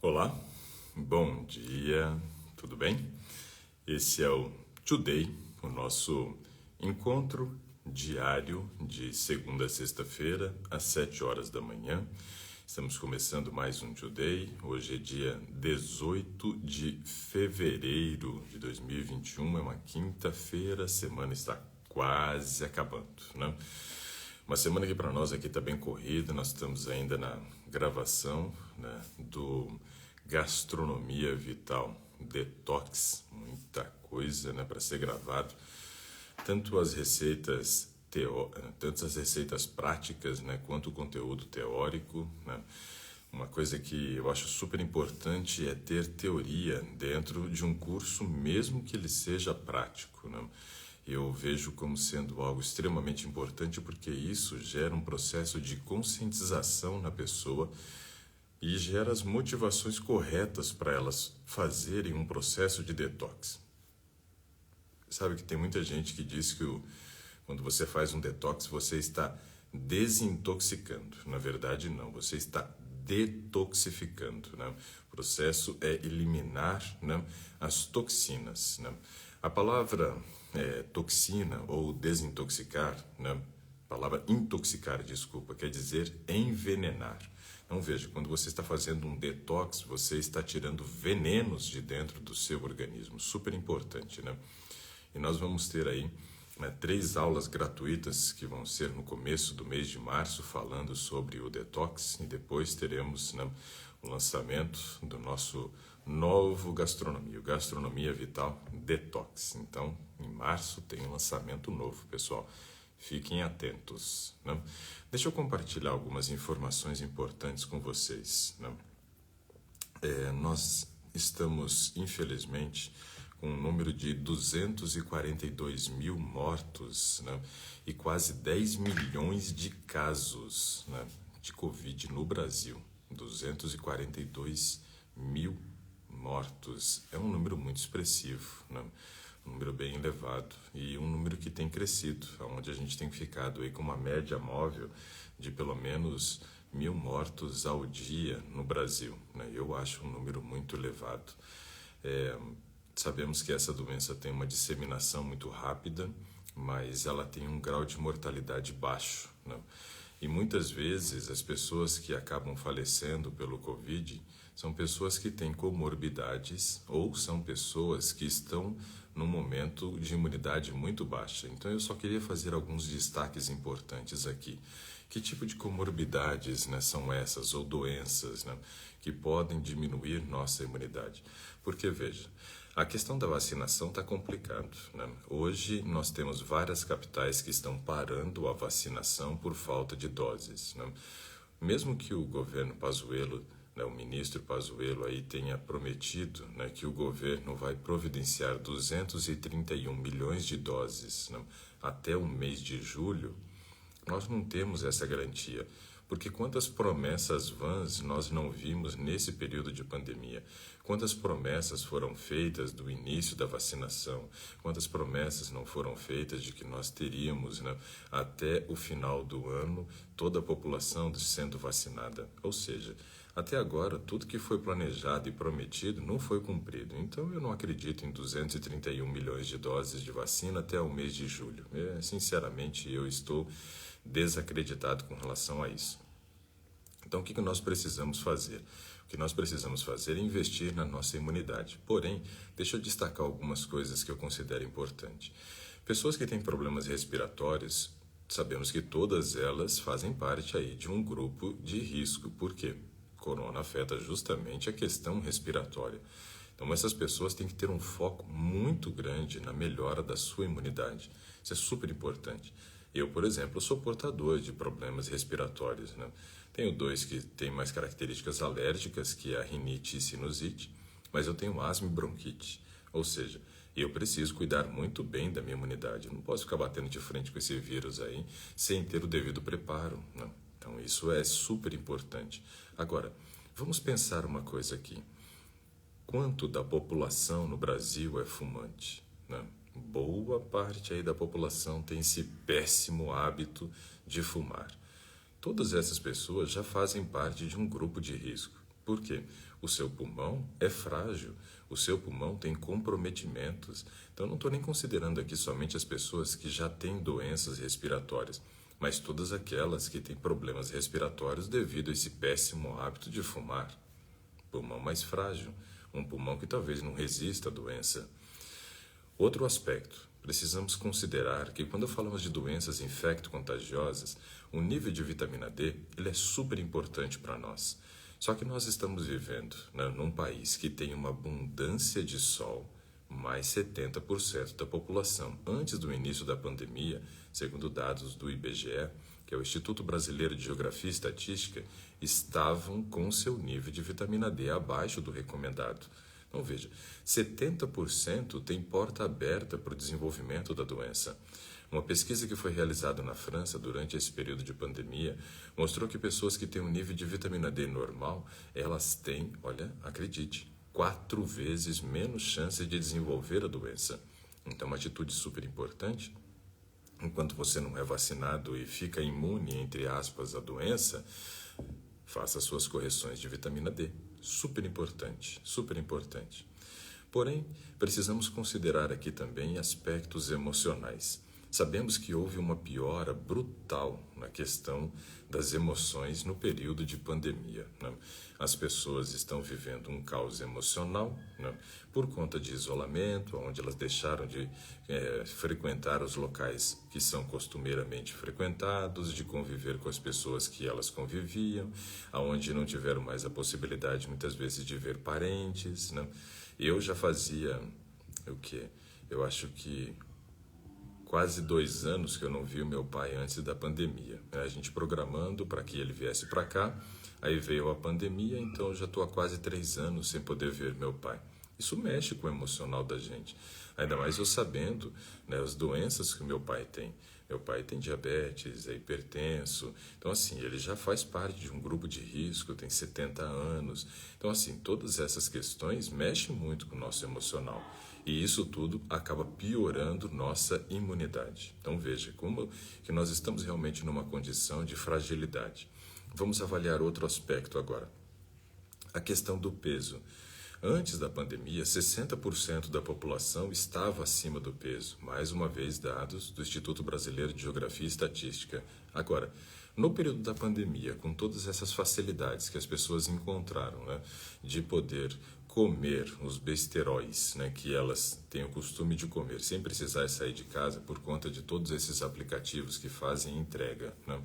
Olá, bom dia, tudo bem? Esse é o Today, o nosso encontro diário de segunda a sexta-feira, às 7 horas da manhã. Estamos começando mais um Today, hoje é dia 18 de fevereiro de 2021, é uma quinta-feira, a semana está quase acabando, né? Uma semana que para nós aqui está bem corrida, nós estamos ainda na gravação, né, do Gastronomia Vital Detox, muita coisa, né, para ser gravado, tanto as receitas práticas, né, quanto o conteúdo teórico, né. Uma coisa que eu acho super importante é ter teoria dentro de um curso, mesmo que ele seja prático, né. Eu vejo como sendo algo extremamente importante porque isso gera um processo de conscientização na pessoa e gera as motivações corretas para elas fazerem um processo de detox. Sabe que tem muita gente que diz que quando você faz um detox, você está desintoxicando. Na verdade, não, você está detoxificando, né? O processo é eliminar, né, as toxinas, né? A palavra toxina ou desintoxicar, né? A palavra intoxicar, desculpa, quer dizer envenenar. Então veja, quando você está fazendo um detox, você está tirando venenos de dentro do seu organismo, super importante, né? E nós vamos ter aí 3 aulas gratuitas que vão ser no começo do mês de março, falando sobre o detox, e depois teremos, né, o lançamento do nosso novo gastronomia, o Gastronomia Vital Detox. Então, em março tem um lançamento novo, pessoal. Fiquem atentos, né? Deixa eu compartilhar algumas informações importantes com vocês, né? Nós estamos, infelizmente, com um número de 242 mil mortos, né, e quase 10 milhões de casos, né, de Covid no Brasil. 242 mil mortos. É um número muito expressivo, né? Um número bem elevado e um número que tem crescido, onde a gente tem ficado aí com uma média móvel de pelo menos 1.000 mortos ao dia no Brasil, né? Eu acho um número muito elevado. Sabemos que essa doença tem uma disseminação muito rápida, mas ela tem um grau de mortalidade baixo, né? E muitas vezes as pessoas que acabam falecendo pelo Covid são pessoas que têm comorbidades ou são pessoas que estão num momento de imunidade muito baixa. Então eu só queria fazer alguns destaques importantes aqui. Que tipo de comorbidades, né, são essas, ou doenças, né, que podem diminuir nossa imunidade? Porque, veja, a questão da vacinação está complicado, né? Hoje nós temos várias capitais que estão parando a vacinação por falta de doses, né? Mesmo que o governo Pazuello, né, o ministro Pazuello aí tenha prometido, né, que o governo vai providenciar 231 milhões de doses, né, até o mês de julho, nós não temos essa garantia. Porque quantas promessas vãs nós não vimos nesse período de pandemia? Quantas promessas foram feitas do início da vacinação? Quantas promessas não foram feitas de que nós teríamos, né, até o final do ano toda a população sendo vacinada? Ou seja, até agora tudo que foi planejado e prometido não foi cumprido. Então eu não acredito em 231 milhões de doses de vacina até o mês de julho. Sinceramente, eu estou desacreditado com relação a isso. Então, o que nós precisamos fazer? O que nós precisamos fazer é investir na nossa imunidade. Porém, deixa eu destacar algumas coisas que eu considero importantes. Pessoas que têm problemas respiratórios, sabemos que todas elas fazem parte aí de um grupo de risco. Por quê? Corona afeta justamente a questão respiratória. Então, essas pessoas têm que ter um foco muito grande na melhora da sua imunidade. Isso é super importante. Eu, por exemplo, sou portador de problemas respiratórios, né? Tenho 2 que têm mais características alérgicas, que é a rinite e sinusite, mas eu tenho asma e bronquite. Ou seja, eu preciso cuidar muito bem da minha imunidade. Eu não posso ficar batendo de frente com esse vírus aí sem ter o devido preparo, né? Então, isso é super importante. Agora, vamos pensar uma coisa aqui. Quanto da população no Brasil é fumante, né? Boa parte aí da população tem esse péssimo hábito de fumar. Todas essas pessoas já fazem parte de um grupo de risco. Por quê? O seu pulmão é frágil, o seu pulmão tem comprometimentos. Então, não estou nem considerando aqui somente as pessoas que já têm doenças respiratórias, mas todas aquelas que têm problemas respiratórios devido a esse péssimo hábito de fumar. Pulmão mais frágil, um pulmão que talvez não resista à doença. Outro aspecto, precisamos considerar que quando falamos de doenças infecto-contagiosas, o nível de vitamina D ele é super importante para nós. Só que nós estamos vivendo, né, num país que tem uma abundância de sol, mais 70% da população. Antes do início da pandemia, segundo dados do IBGE, que é o Instituto Brasileiro de Geografia e Estatística, estavam com seu nível de vitamina D abaixo do recomendado. Então veja, 70% tem porta aberta para o desenvolvimento da doença. Uma pesquisa que foi realizada na França durante esse período de pandemia mostrou que pessoas que têm um nível de vitamina D normal, elas têm, olha, acredite, 4 vezes menos chance de desenvolver a doença. Então, uma atitude super importante. Enquanto você não é vacinado e fica imune, entre aspas, à doença, faça suas correções de vitamina D. Super importante, super importante. Porém, precisamos considerar aqui também aspectos emocionais. Sabemos que houve uma piora brutal na questão das emoções no período de pandemia, né? As pessoas estão vivendo um caos emocional, né, por conta de isolamento, onde elas deixaram de frequentar os locais que são costumeiramente frequentados, de conviver com as pessoas que elas conviviam, aonde não tiveram mais a possibilidade, muitas vezes, de ver parentes, né? Eu já fazia o quê? Eu acho que quase 2 anos que eu não vi o meu pai antes da pandemia. A gente programando para que ele viesse para cá, aí veio a pandemia, então eu já estou há quase 3 anos sem poder ver meu pai. Isso mexe com o emocional da gente. Ainda mais eu sabendo, né, as doenças que meu pai tem. Meu pai tem diabetes, é hipertenso. Então, assim, ele já faz parte de um grupo de risco, tem 70 anos. Então, assim, todas essas questões mexem muito com o nosso emocional. E isso tudo acaba piorando nossa imunidade. Então, veja como que nós estamos realmente numa condição de fragilidade. Vamos avaliar outro aspecto agora. A questão do peso. Antes da pandemia, 60% da população estava acima do peso. Mais uma vez, dados do Instituto Brasileiro de Geografia e Estatística. Agora, no período da pandemia, com todas essas facilidades que as pessoas encontraram, né, de poder comer os besteróis, né, que elas têm o costume de comer, sem precisar sair de casa por conta de todos esses aplicativos que fazem entrega, né?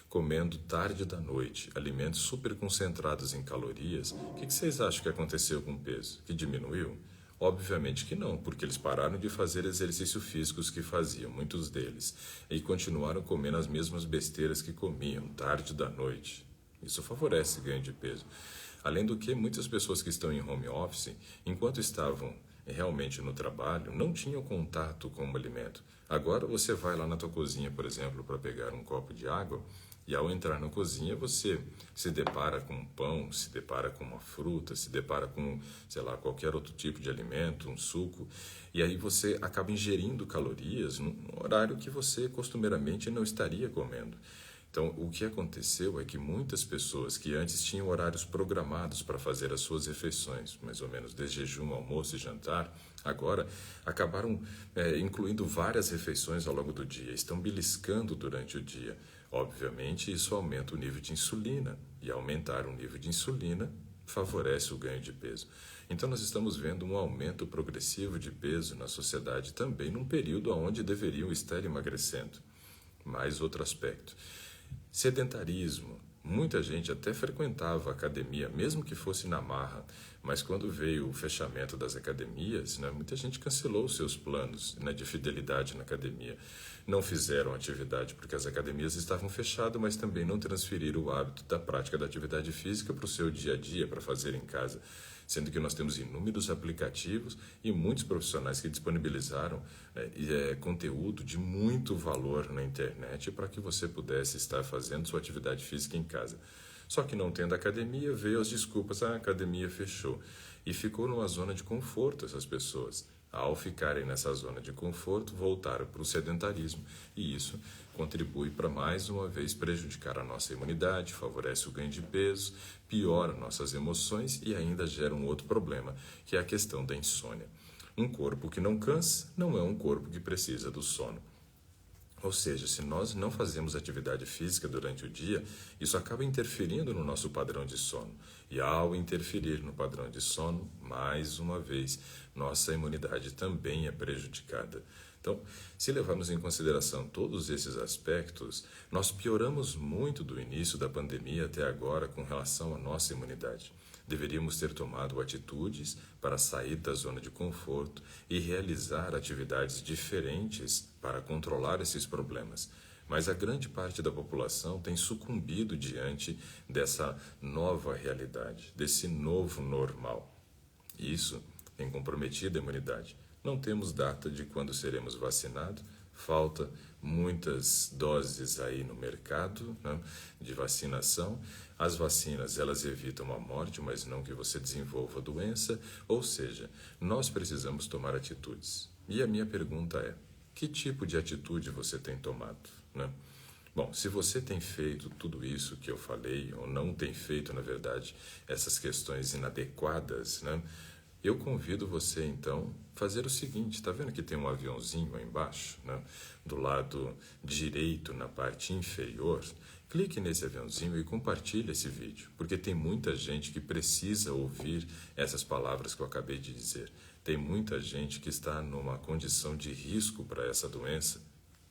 Comendo tarde da noite, alimentos super concentrados em calorias, o que vocês acham que aconteceu com o peso? Que diminuiu? Obviamente que não, porque eles pararam de fazer exercícios físicos que faziam, muitos deles, e continuaram comendo as mesmas besteiras que comiam, tarde da noite. Isso favorece ganho de peso. Além do que, muitas pessoas que estão em home office, enquanto estavam realmente no trabalho, não tinham contato com o alimento. Agora você vai lá na tua cozinha, por exemplo, para pegar um copo de água, e ao entrar na cozinha, você se depara com um pão, se depara com uma fruta, se depara com, sei lá, qualquer outro tipo de alimento, um suco, e aí você acaba ingerindo calorias num horário que você costumeiramente não estaria comendo. Então, o que aconteceu é que muitas pessoas que antes tinham horários programados para fazer as suas refeições, mais ou menos de jejum, almoço e jantar, agora acabaram incluindo várias refeições ao longo do dia, estão beliscando durante o dia. Obviamente, isso aumenta o nível de insulina, e aumentar o nível de insulina favorece o ganho de peso. Então, nós estamos vendo um aumento progressivo de peso na sociedade também num período onde deveriam estar emagrecendo. Mais outro aspecto. Sedentarismo. Muita gente até frequentava a academia, mesmo que fosse na marra, mas quando veio o fechamento das academias, né, muita gente cancelou os seus planos, né, de fidelidade na academia. Não fizeram atividade porque as academias estavam fechadas, mas também não transferiram o hábito da prática da atividade física para o seu dia a dia, para fazer em casa. Sendo que nós temos inúmeros aplicativos e muitos profissionais que disponibilizaram conteúdo de muito valor na internet para que você pudesse estar fazendo sua atividade física em casa. Só que não tendo academia, veio as desculpas, a academia fechou. E ficou numa zona de conforto essas pessoas. Ao ficarem nessa zona de conforto, voltaram para o sedentarismo e isso contribui para mais uma vez prejudicar a nossa imunidade, favorece o ganho de peso, piora nossas emoções e ainda gera um outro problema, que é a questão da insônia. Um corpo que não cansa não é um corpo que precisa do sono. Ou seja, se nós não fazemos atividade física durante o dia, isso acaba interferindo no nosso padrão de sono. E ao interferir no padrão de sono, mais uma vez, nossa imunidade também é prejudicada. Então, se levarmos em consideração todos esses aspectos, nós pioramos muito do início da pandemia até agora com relação à nossa imunidade. Deveríamos ter tomado atitudes para sair da zona de conforto e realizar atividades diferentes para controlar esses problemas. Mas a grande parte da população tem sucumbido diante dessa nova realidade, desse novo normal. Isso tem comprometido a imunidade. Não temos data de quando seremos vacinados, falta muitas doses aí no mercado, né, de vacinação. As vacinas, elas evitam a morte, mas não que você desenvolva a doença. Ou seja, nós precisamos tomar atitudes. E a minha pergunta é, que tipo de atitude você tem tomado, né? Bom, se você tem feito tudo isso que eu falei, ou não tem feito, na verdade, essas questões inadequadas, né? Eu convido você, então, a fazer o seguinte, está vendo que tem um aviãozinho aí embaixo, né? Do lado direito, na parte inferior? Clique nesse aviãozinho e compartilhe esse vídeo, porque tem muita gente que precisa ouvir essas palavras que eu acabei de dizer. Tem muita gente que está numa condição de risco para essa doença,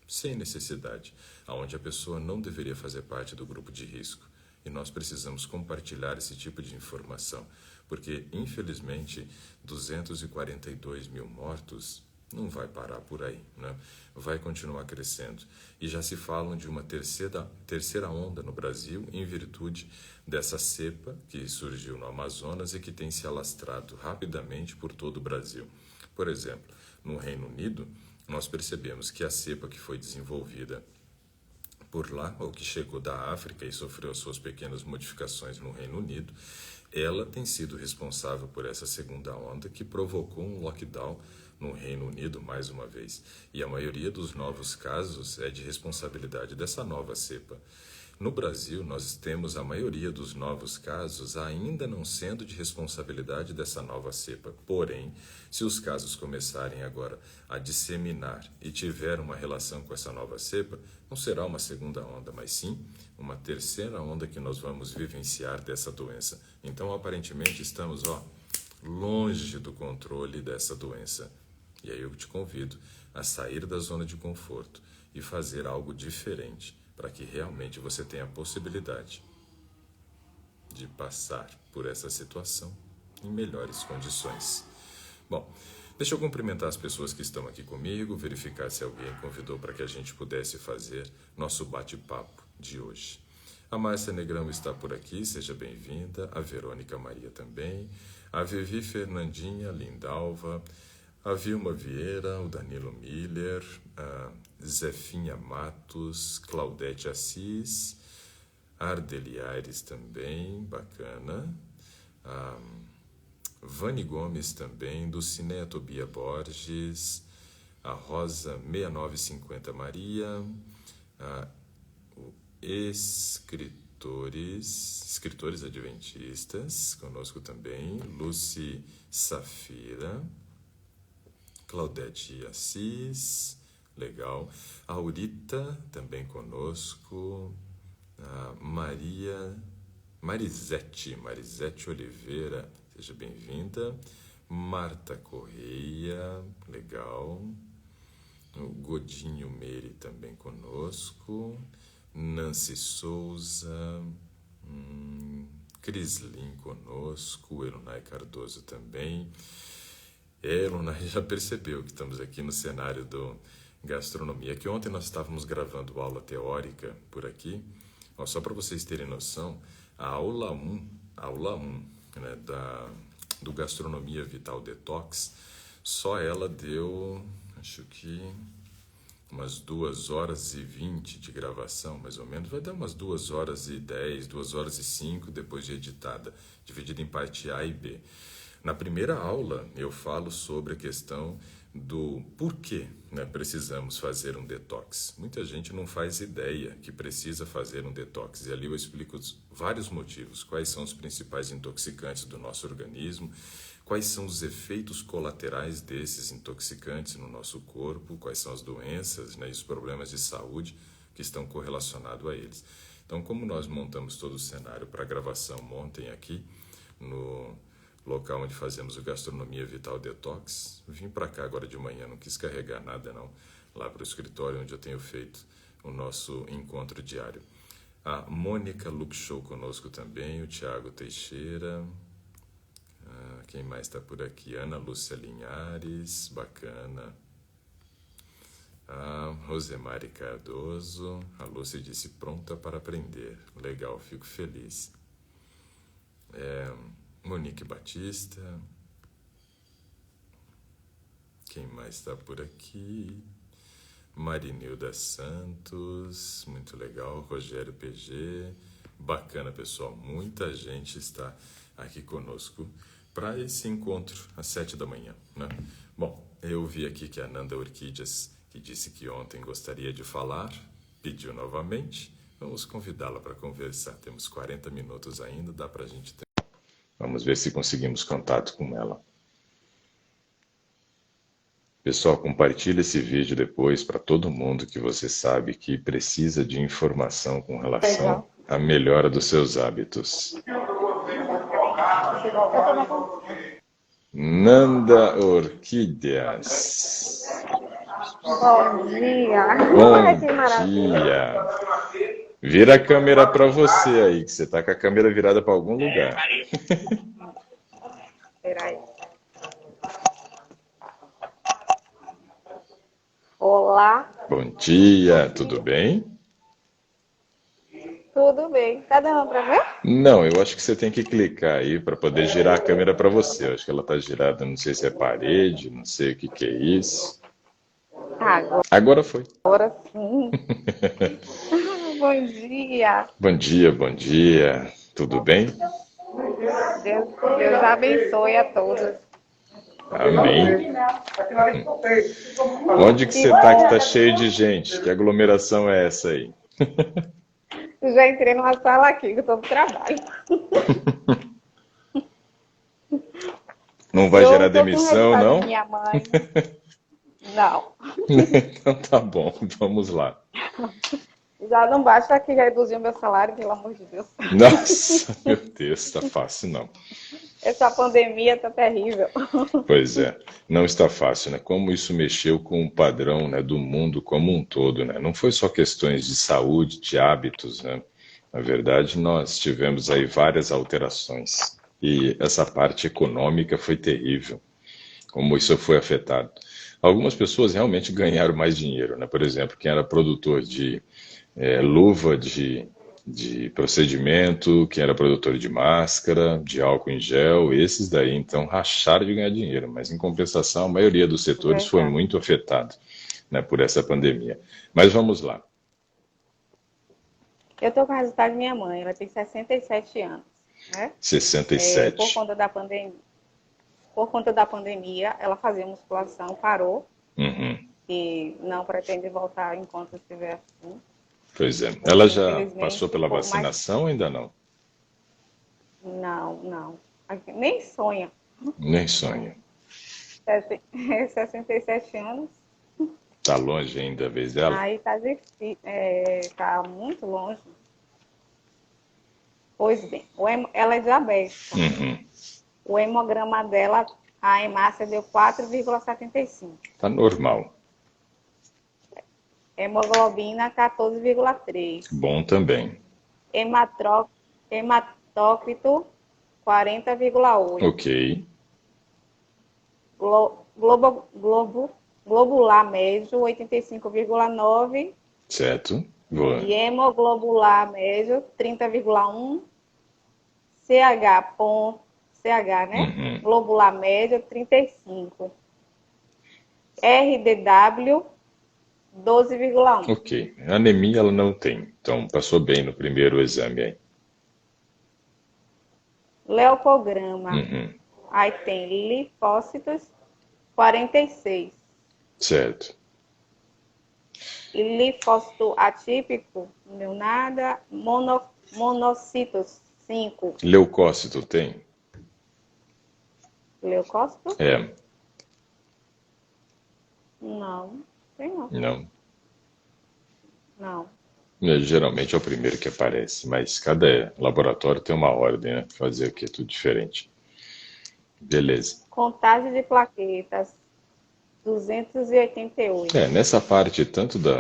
sem necessidade, onde a pessoa não deveria fazer parte do grupo de risco. E nós precisamos compartilhar esse tipo de informação, porque, infelizmente, 242 mil mortos não vai parar por aí, né? Vai continuar crescendo. E já se falam de uma terceira onda no Brasil, em virtude dessa cepa que surgiu no Amazonas e que tem se alastrado rapidamente por todo o Brasil. Por exemplo, no Reino Unido, nós percebemos que a cepa que foi desenvolvida por lá, ou que chegou da África e sofreu as suas pequenas modificações no Reino Unido, ela tem sido responsável por essa segunda onda que provocou um lockdown no Reino Unido mais uma vez. E a maioria dos novos casos é de responsabilidade dessa nova cepa. No Brasil, nós temos a maioria dos novos casos ainda não sendo de responsabilidade dessa nova cepa. Porém, se os casos começarem agora a disseminar e tiver uma relação com essa nova cepa, não será uma segunda onda, mas sim uma terceira onda que nós vamos vivenciar dessa doença. Então, aparentemente, estamos longe do controle dessa doença. E aí eu te convido a sair da zona de conforto e fazer algo diferente, para que realmente você tenha a possibilidade de passar por essa situação em melhores condições. Bom, deixa eu cumprimentar as pessoas que estão aqui comigo, verificar se alguém convidou para que a gente pudesse fazer nosso bate-papo de hoje. A Márcia Negrão está por aqui, seja bem-vinda, a Verônica Maria também, a Vivi Fernandinha Lindalva, a Vilma Vieira, o Danilo Miller, a Zefinha Matos, Claudete Assis, Ardeli Aires também, bacana, a Vani Gomes também, Dulcinea Tobia Borges, a Rosa 6950 Maria, o escritores adventistas, conosco também, Lucy Safira, Claudete Assis, legal. A Aurita também conosco. A Marisete Oliveira, seja bem-vinda. Marta Correia, legal. O Godinho Meire também conosco. Nancy Souza, Crislin conosco. Elunay Cardoso também. Elunay já percebeu que estamos aqui no cenário do gastronomia, que ontem nós estávamos gravando aula teórica por aqui. Só para vocês terem noção, a aula 1 né, do Gastronomia Vital Detox, só ela deu, acho que umas 2 horas e 20 de gravação, mais ou menos. Vai dar umas 2 horas e 10, 2 horas e 5 depois de editada, dividida em parte A e B. Na primeira aula, eu falo sobre a questão do porquê, né, precisamos fazer um detox. Muita gente não faz ideia que precisa fazer um detox. E ali eu explico vários motivos. Quais são os principais intoxicantes do nosso organismo, quais são os efeitos colaterais desses intoxicantes no nosso corpo, quais são as doenças, né, e os problemas de saúde que estão correlacionados a eles. Então, como nós montamos todo o cenário para a gravação ontem aqui, no local onde fazemos o Gastronomia Vital Detox, vim para cá agora de manhã, não quis carregar nada não, lá para o escritório onde eu tenho feito o nosso encontro diário. A Mônica Luke Show conosco também, o Tiago Teixeira, quem mais está por aqui? Ana Lúcia Linhares, bacana. A Rosemary Cardoso, a Lúcia disse pronta para aprender. Legal, fico feliz. Monique Batista. Quem mais está por aqui? Marinilda Santos, muito legal. Rogério PG, bacana pessoal, muita gente está aqui conosco para esse encontro às 7 da manhã, né? Bom, eu vi aqui que a Nanda Orquídeas, que disse que ontem gostaria de falar, pediu novamente. Vamos convidá-la para conversar. Temos 40 minutos ainda, dá para a gente ter. Vamos ver se conseguimos contato com ela. Pessoal, compartilhe esse vídeo depois para todo mundo que você sabe que precisa de informação com relação à melhora dos seus hábitos. Nanda Orquídeas. Bom dia. Bom dia. Vira a câmera para você aí, que você está com a câmera virada para algum lugar. Peraí. Olá. Bom dia, tudo bem? Tudo bem. Tá dando para ver? Não, eu acho que você tem que clicar aí para poder girar a câmera para você. Eu acho que ela está girada, não sei se é parede, não sei o que é isso. Agora foi. Agora sim. Bom dia. Bom dia, bom dia. Tudo bem? Deus abençoe a todos. Amém. Onde que você está que está cheio de gente? Que aglomeração é essa aí? Eu já entrei numa sala aqui, que eu estou no trabalho. Não vai gerar demissão, não? Minha mãe. Não. Então tá bom, vamos lá. Já não basta que reduzir o meu salário, pelo amor de Deus. Nossa, meu Deus, tá fácil não. Essa pandemia tá terrível. Pois é, não está fácil, né? Como isso mexeu com o padrão, né, do mundo como um todo, né? Não foi só questões de saúde, de hábitos, né? Na verdade, nós tivemos aí várias alterações. E essa parte econômica foi terrível, como isso foi afetado. Algumas pessoas realmente ganharam mais dinheiro, né? Por exemplo, quem era produtor de luva de procedimento, quem era produtor de máscara, de álcool em gel, esses daí então racharam de ganhar dinheiro, mas em compensação a maioria dos setores foi muito afetado, né, por essa pandemia. Mas vamos lá. Eu estou com o resultado de minha mãe, ela tem 67 anos, né? 67. Por conta da pandemia, ela fazia musculação, parou, e não pretende voltar enquanto estiver assim. Pois é. Ela já passou pela vacinação ou ainda não? Não. Nem sonha. Nem sonha. 67 anos. Tá longe ainda a vez dela? Aí tá difícil, tá muito longe. Pois bem, ela é diabética. O hemograma dela, a hemácia deu 4,75. Tá normal. Hemoglobina 14,3. Bom também. Hematócrito 40,8. Ok. Globular médio 85,9. Certo. Boa. E hemoglobular médio 30,1. CH, né? Globular médio 35. RDW 12,1. Ok. Anemia ela não tem, então passou bem no primeiro exame aí. Leucograma Aí tem linfócitos 46. Certo. E linfócito atípico, não deu nada. Monocitos 5. Leucócito tem? Leucócito? É. Não, tem não. Não. Não. Geralmente é o primeiro que aparece, mas cada laboratório tem uma ordem, né? Fazer aqui é tudo diferente. Beleza. Contagem de plaquetas 288. Nessa parte tanto do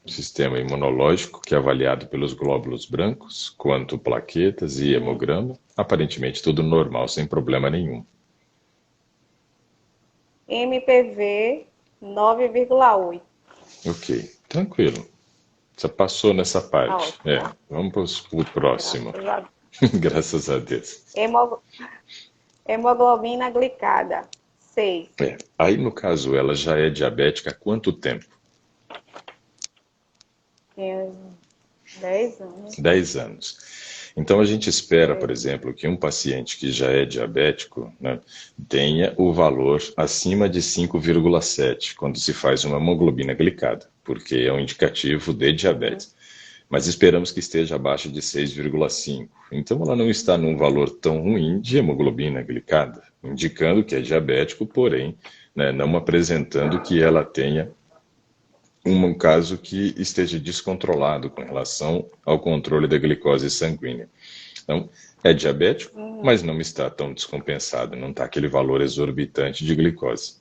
sistema imunológico, que é avaliado pelos glóbulos brancos, quanto plaquetas e hemograma, aparentemente tudo normal, sem problema nenhum. MPV 9,8. Ok, tranquilo. Você passou nessa parte. Ótimo. Vamos para o próximo. Graças a Deus. Hemoglobina glicada 6. Aí, no caso, ela já é diabética há quanto tempo? Tem uns 10 anos. 10 anos. Então, a gente espera, por exemplo, que um paciente que já é diabético, né, tenha o valor acima de 5,7 quando se faz uma hemoglobina glicada, porque é um indicativo de diabetes. Mas esperamos que esteja abaixo de 6,5. Então, ela não está num valor tão ruim de hemoglobina glicada, indicando que é diabético, porém, né, não apresentando que ela tenha um caso que esteja descontrolado com relação ao controle da glicose sanguínea. Então, é diabético, mas não está tão descompensado, não está aquele valor exorbitante de glicose.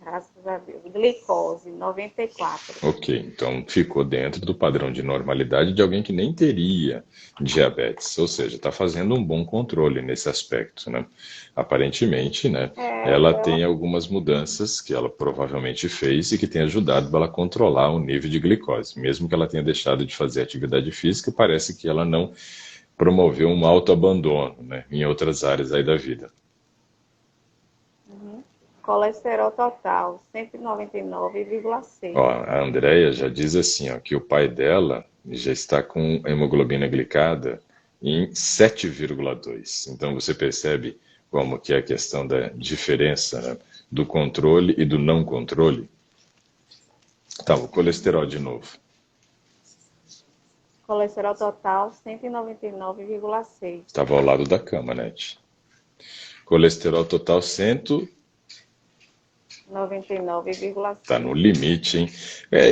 Graças a Deus. Glicose 94. Ok, então ficou dentro do padrão de normalidade de alguém que nem teria diabetes, ou seja, está fazendo um bom controle nesse aspecto, né? Aparentemente, né, ela tem algumas mudanças que ela provavelmente fez e que tem ajudado ela a controlar o nível de glicose. Mesmo que ela tenha deixado de fazer atividade física, parece que ela não promoveu um autoabandono, né, em outras áreas aí da vida. Colesterol total 199,6. A Andrea já diz assim, que o pai dela já está com hemoglobina glicada em 7,2. Então você percebe como que é a questão da diferença, né, do controle e do não controle. Tá, o colesterol de novo. Colesterol total 199,6. Estava ao lado da cama, né? Colesterol total 99,6. Tá no limite, hein?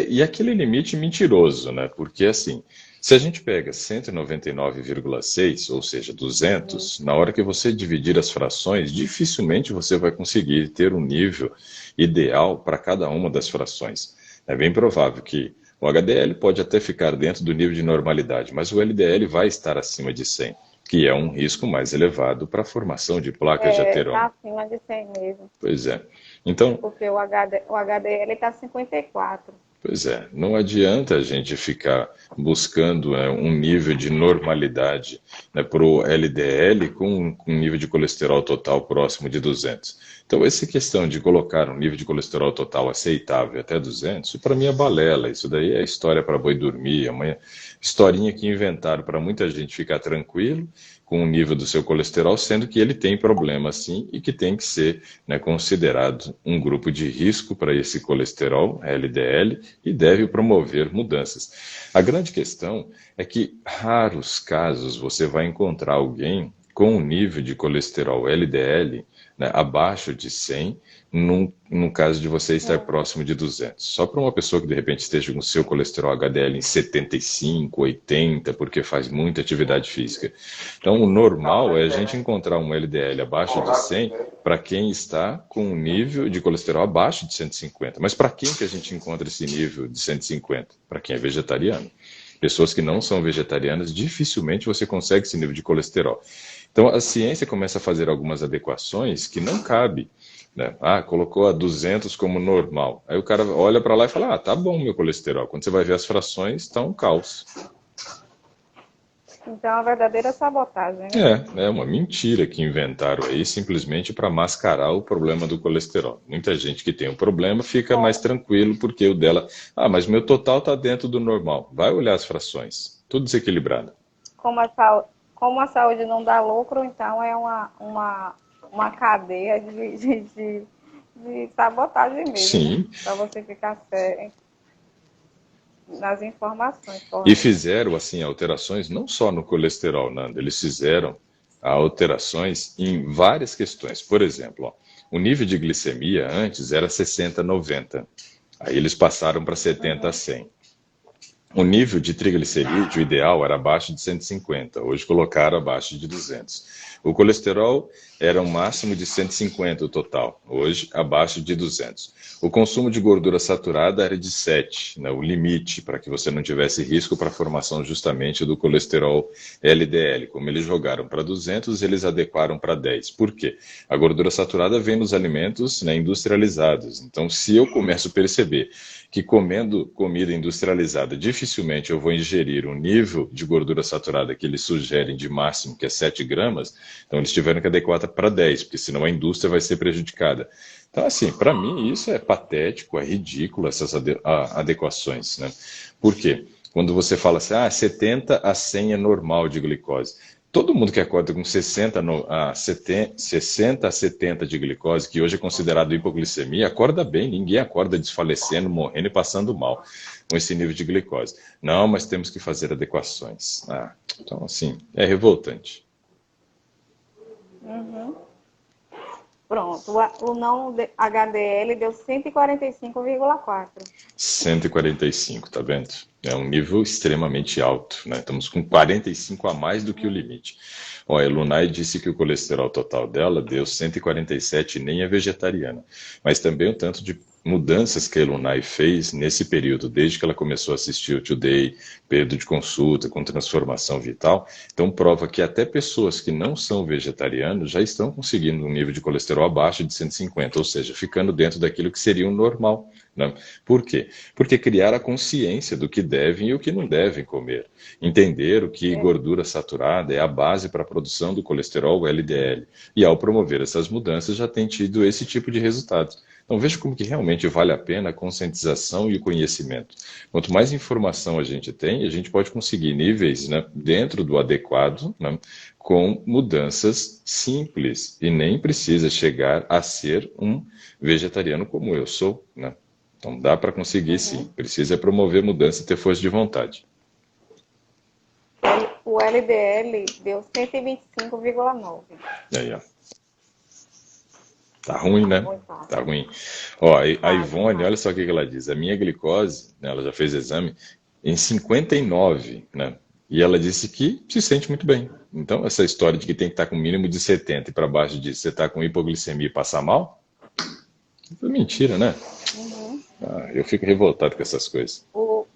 E aquele limite mentiroso, né? Porque assim, se a gente pega 199,6, ou seja, 200, na hora que você dividir as frações, dificilmente você vai conseguir ter um nível ideal para cada uma das frações. É bem provável que o HDL pode até ficar dentro do nível de normalidade, mas o LDL vai estar acima de 100, que é um risco mais elevado para a formação de placas de ateroma. Está acima de 100 mesmo. Pois é. Então, porque o HDL está 54. Pois é, não adianta a gente ficar buscando um nível de normalidade, né, para o LDL com um nível de colesterol total próximo de 200. Então, essa questão de colocar um nível de colesterol total aceitável até 200, isso para mim é balela, isso daí é história para boi dormir, é uma historinha que inventaram para muita gente ficar tranquilo com o nível do seu colesterol, sendo que ele tem problema sim e que tem que ser, né, considerado um grupo de risco para esse colesterol, LDL, e deve promover mudanças. A grande questão é que raros casos você vai encontrar alguém com um nível de colesterol LDL, né, abaixo de 100, no caso de você estar próximo de 200. Só para uma pessoa que de repente esteja com o seu colesterol HDL em 75, 80, porque faz muita atividade física. Então, o normal é a gente encontrar um LDL abaixo de 100 para quem está com um nível de colesterol abaixo de 150. Mas para quem que a gente encontra esse nível de 150? Para quem é vegetariano. Pessoas que não são vegetarianas, dificilmente você consegue esse nível de colesterol. Então, a ciência começa a fazer algumas adequações que não cabe, né? Colocou a 200 como normal. Aí o cara olha para lá e fala, tá bom meu colesterol. Quando você vai ver as frações, está um caos. Então, é uma verdadeira sabotagem, né? É uma mentira que inventaram aí simplesmente para mascarar o problema do colesterol. Muita gente que tem um problema fica mais tranquilo porque o dela, mas meu total está dentro do normal. Vai olhar as frações, tudo desequilibrado. Como como a saúde não dá lucro, então é uma cadeia de sabotagem mesmo, né? Sim. Para você ficar sério nas informações E corretas. fizeram, assim, alterações não só no colesterol, Nanda, eles fizeram alterações em várias questões. Por exemplo, ó, o nível de glicemia antes era 60/90. Aí eles passaram para 70/100. O nível de triglicerídeo ideal era abaixo de 150, hoje colocaram abaixo de 200. O colesterol era um máximo de 150 o total, hoje abaixo de 200. O consumo de gordura saturada era de 7, né, o limite, para que você não tivesse risco para a formação justamente do colesterol LDL. Como eles jogaram para 200, eles adequaram para 10. Por quê? A gordura saturada vem nos alimentos, né, industrializados. Então, se eu começo a perceber que comendo comida industrializada, dificilmente eu vou ingerir um nível de gordura saturada que eles sugerem de máximo, que é 7 gramas, então eles tiveram que adequar para 10, porque senão a indústria vai ser prejudicada. Então, assim, para mim isso é patético, é ridículo, essas adequações, né? Por quê? Quando você fala assim, 70 a 100 é normal de glicose. Todo mundo que acorda com 60 a 70 de glicose, que hoje é considerado hipoglicemia, acorda bem, ninguém acorda desfalecendo, morrendo e passando mal com esse nível de glicose. Não, mas temos que fazer adequações. Então, assim, é revoltante. Uhum. Pronto, o não HDL deu 145,4. 145, tá vendo? É um nível extremamente alto, né? Estamos com 45 a mais do que o limite. Ó, a Elunai disse que o colesterol total dela deu 147 e nem é vegetariana. Mas também o tanto de mudanças que a Elunai fez nesse período, desde que ela começou a assistir o Today, período de consulta com transformação vital, então prova que até pessoas que não são vegetarianos já estão conseguindo um nível de colesterol abaixo de 150, ou seja, ficando dentro daquilo que seria o normal. Né? Por quê? Porque criar a consciência do que devem e o que não devem comer. Entender que gordura saturada é a base para a produção do colesterol LDL. E ao promover essas mudanças já tem tido esse tipo de resultados. Então veja como que realmente vale a pena a conscientização e o conhecimento. Quanto mais informação a gente tem, a gente pode conseguir níveis, né, dentro do adequado, né, com mudanças simples. E nem precisa chegar a ser um vegetariano como eu sou, né? Então dá para conseguir sim. Precisa promover mudança e ter força de vontade. O LDL deu 125,9. Aí, ó. Tá ruim, né? Tá ruim. Ó, a Ivone, olha só o que ela diz. A minha glicose, né, ela já fez exame, em 59, né? E ela disse que se sente muito bem. Então, essa história de que tem que estar com um mínimo de 70 e para baixo disso você está com hipoglicemia e passa mal, é mentira, né? Eu fico revoltado com essas coisas. O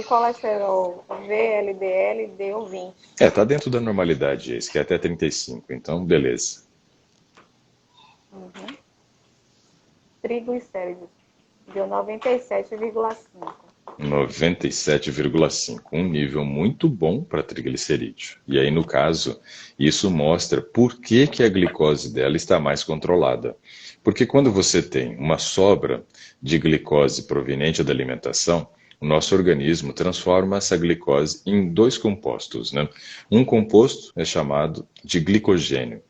colesterol VLDL deu 20. Tá dentro da normalidade esse, que é até 35, então beleza. Triglicéridos deu 97,5. 97,5, um nível muito bom para triglicerídeo. E aí, no caso, isso mostra por que a glicose dela está mais controlada. Porque quando você tem uma sobra de glicose proveniente da alimentação, o nosso organismo transforma essa glicose em 2 compostos, né? Um composto é chamado de glicogênio.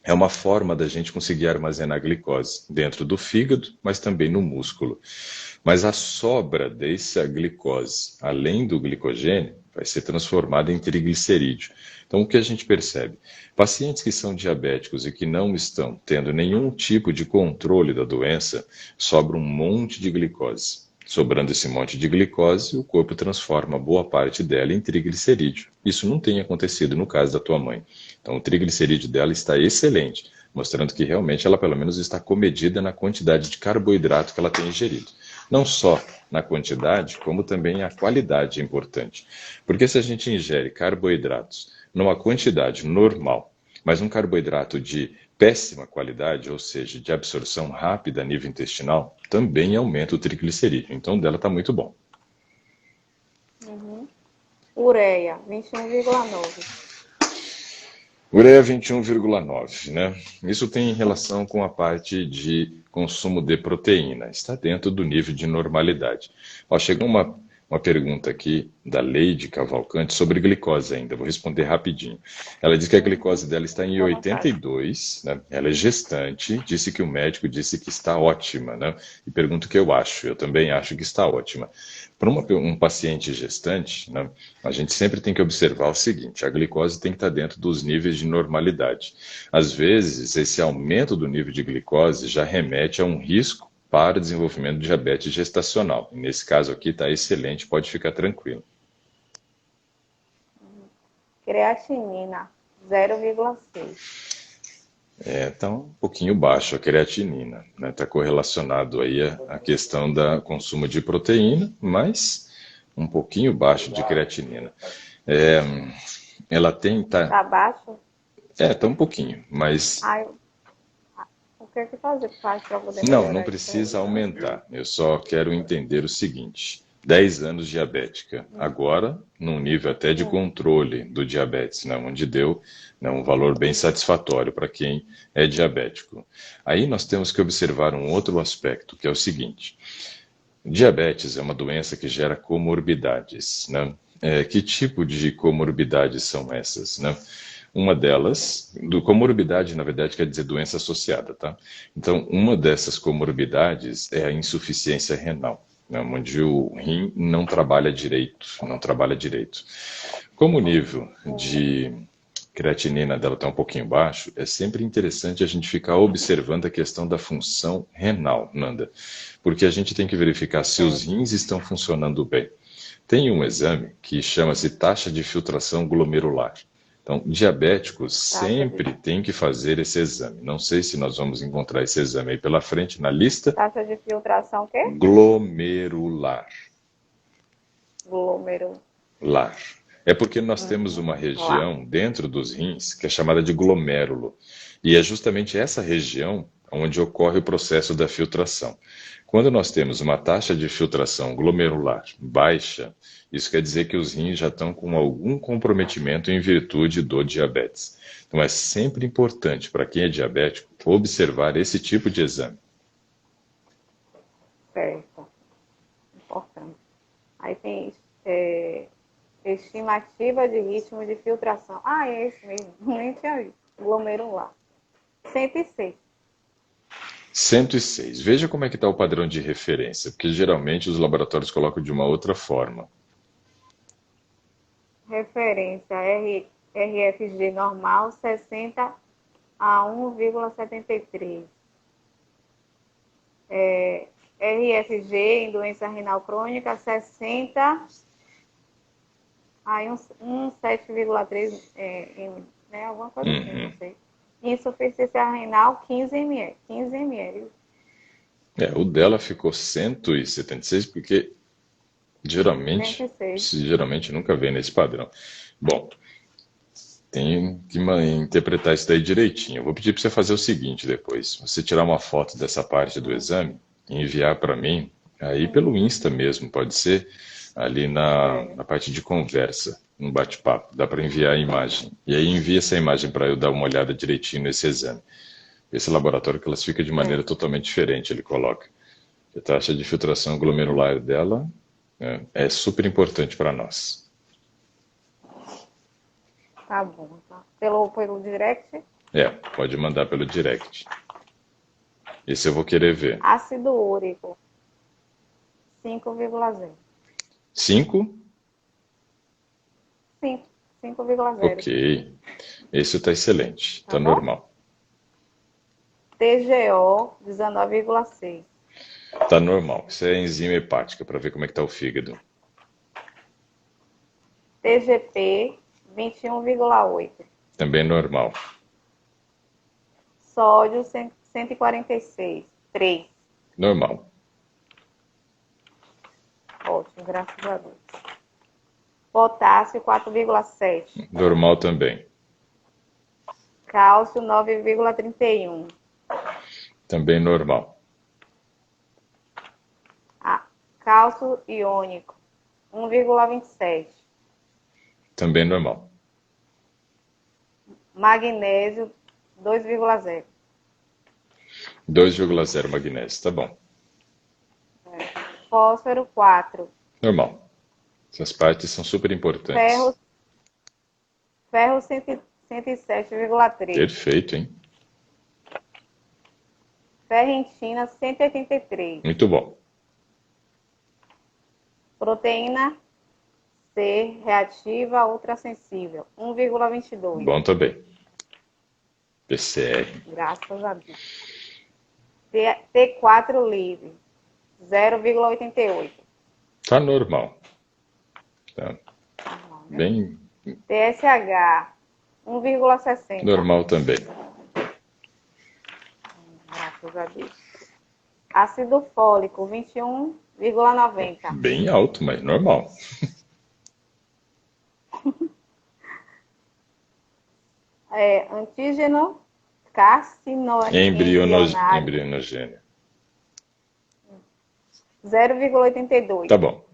É uma forma da gente conseguir armazenar glicose dentro do fígado, mas também no músculo. Mas a sobra dessa glicose, além do glicogênio, vai ser transformada em triglicerídeo. Então, o que a gente percebe? Pacientes que são diabéticos e que não estão tendo nenhum tipo de controle da doença, sobra um monte de glicose. Sobrando esse monte de glicose, o corpo transforma boa parte dela em triglicerídeo. Isso não tem acontecido no caso da tua mãe. Então, o triglicerídeo dela está excelente, mostrando que realmente ela pelo menos está comedida na quantidade de carboidrato que ela tem ingerido. Não só na quantidade, como também a qualidade é importante. Porque se a gente ingere carboidratos numa quantidade normal, mas um carboidrato de péssima qualidade, ou seja, de absorção rápida a nível intestinal, também aumenta o triglicerídeo. Então, dela está muito bom. Ureia, 21,9. Ureia 21,9, né? Isso tem relação com a parte de consumo de proteína. Está dentro do nível de normalidade. Chegou uma pergunta aqui da Leide Cavalcante sobre glicose ainda. Vou responder rapidinho. Ela diz que a glicose dela está em 82, né? Ela é gestante, disse que o médico disse que está ótima, né? E pergunta o que eu acho. Eu também acho que está ótima. Para um paciente gestante, né, a gente sempre tem que observar o seguinte: a glicose tem que estar dentro dos níveis de normalidade. Às vezes, esse aumento do nível de glicose já remete a um risco para o desenvolvimento de diabetes gestacional. Nesse caso aqui está excelente, pode ficar tranquilo. Creatinina, 0,6. Está um pouquinho baixo a creatinina, né? Está correlacionado aí à questão do consumo de proteína, mas um pouquinho baixo de creatinina. Ela tem... Está baixo? Está um pouquinho, mas... O que faz para poder Não precisa aumentar. Eu só quero entender o seguinte: 10 anos diabética, agora num nível até de controle do diabetes, né, onde deu, né, um valor bem satisfatório para quem é diabético. Aí nós temos que observar um outro aspecto, que é o seguinte: diabetes é uma doença que gera comorbidades, né? Que tipo de comorbidades são essas, né? Uma delas, comorbidade, na verdade, quer dizer doença associada, tá? Então, uma dessas comorbidades é a insuficiência renal, né, onde o rim não trabalha direito, Como o nível de creatinina dela está um pouquinho baixo, é sempre interessante a gente ficar observando a questão da função renal, Nanda, porque a gente tem que verificar se os rins estão funcionando bem. Tem um exame que chama-se taxa de filtração glomerular. Então, diabéticos sempre têm que fazer esse exame. Não sei se nós vamos encontrar esse exame aí pela frente na lista. Taxa de filtração o quê? Glomerular. Glomerular. É porque nós temos uma região dentro dos rins que é chamada de glomérulo. E é justamente essa região onde ocorre o processo da filtração. Quando nós temos uma taxa de filtração glomerular baixa, isso quer dizer que os rins já estão com algum comprometimento em virtude do diabetes. Então é sempre importante para quem é diabético observar esse tipo de exame. Certo. Importante. Aí tem estimativa de ritmo de filtração. É esse mesmo. Nem tinha visto. Glomerular. 106. 106. Veja como é que está o padrão de referência, porque geralmente os laboratórios colocam de uma outra forma. Referência RFG normal 60 a 1,73. RFG em doença renal crônica 60 a 7,3 né? Alguma coisa assim, não sei. Insuficiência renal 15 ml. O dela ficou 176, porque geralmente nunca vem nesse padrão. Bom, tem que interpretar isso daí direitinho. Eu vou pedir para você fazer o seguinte depois. Você tirar uma foto dessa parte do exame e enviar para mim, aí pelo Insta mesmo, pode ser, ali na parte de conversa, no bate-papo. Dá para enviar a imagem. E aí envia essa imagem para eu dar uma olhada direitinho nesse exame. Esse laboratório classifica de maneira totalmente diferente, ele coloca. A taxa de filtração glomerular dela é super importante para nós. Tá bom. Tá. Pelo direct? Pode mandar pelo direct. Esse eu vou querer ver. Ácido úrico, 5,0. 5? 5,0. Ok. Esse está excelente, está normal. TGO, 19,6. Está normal. Isso é enzima hepática, para ver como é que está o fígado. TGP, 21,8. Também normal. Sódio, 146, 3. Normal. Ótimo, graças a Deus. Potássio, 4,7. Normal também. Cálcio, 9,31. Também normal. Cálcio iônico, 1,27. Também normal. Magnésio, 2,0. 2,0 magnésio, tá bom. Fósforo, 4. Normal. Essas partes são super importantes. Ferro 107,3. Perfeito, hein? Ferritina 183. Muito bom. Proteína C reativa ultrassensível 1,22. Bom também. PCR. Graças a Deus. T4 livre 0,88. Tá normal. Tá. Bem TSH 1,60. normal também. Graças a Deus. Ácido fólico 21,90. Bem alto, mas normal. Antígeno Embrionogênio. 0,82. Tá bom.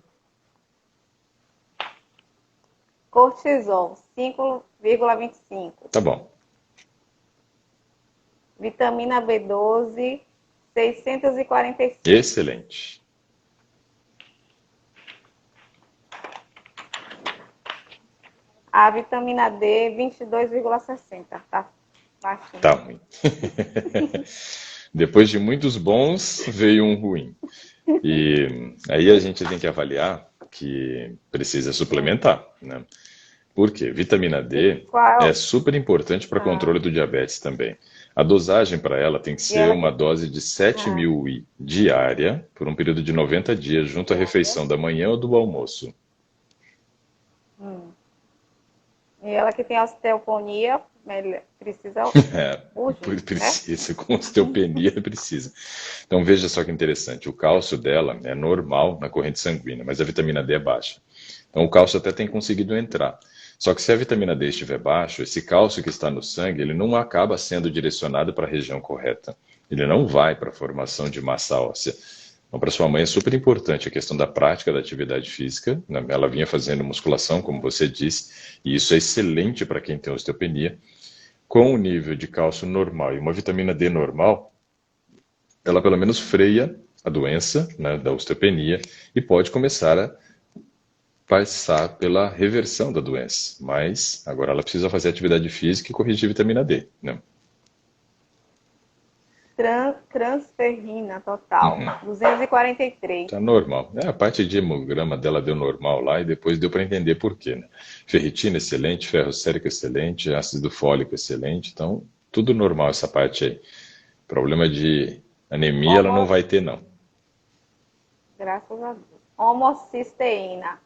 Cortisol 5,25. Tá bom. Vitamina B12 645. Excelente. A vitamina D 22,60. Tá baixinho. Tá ruim. Depois de muitos bons, veio um ruim. E aí a gente tem que avaliar que precisa suplementar, né? Por quê? Vitamina D é super importante para controle do diabetes também. A dosagem para ela tem que ser uma dose de 7.000 I diária por um período de 90 dias, junto à refeição da manhã ou do almoço. E ela que tem osteoponia, precisa... Precisa, com osteopenia precisa. Então veja só que interessante, o cálcio dela é normal na corrente sanguínea, mas a vitamina D é baixa. Então o cálcio até tem conseguido entrar. Só que se a vitamina D estiver baixo, esse cálcio que está no sangue, ele não acaba sendo direcionado para a região correta. Ele não vai para a formação de massa óssea. Então, para sua mãe é super importante a questão da prática da atividade física, né? Ela vinha fazendo musculação, como você disse, e isso é excelente para quem tem osteopenia. Com um nível de cálcio normal e uma vitamina D normal, ela pelo menos freia a doença, né, da osteopenia e pode começar a passar pela reversão da doença. Mas agora ela precisa fazer atividade física e corrigir a vitamina D, né? Transferrina total, 243. Tá normal. A parte de hemograma dela deu normal lá e depois deu para entender por quê, né? Ferritina excelente, ferro sérico excelente, ácido fólico excelente, então tudo normal essa parte aí. Problema de anemia ela não vai ter, não. Graças a Deus. Homocisteína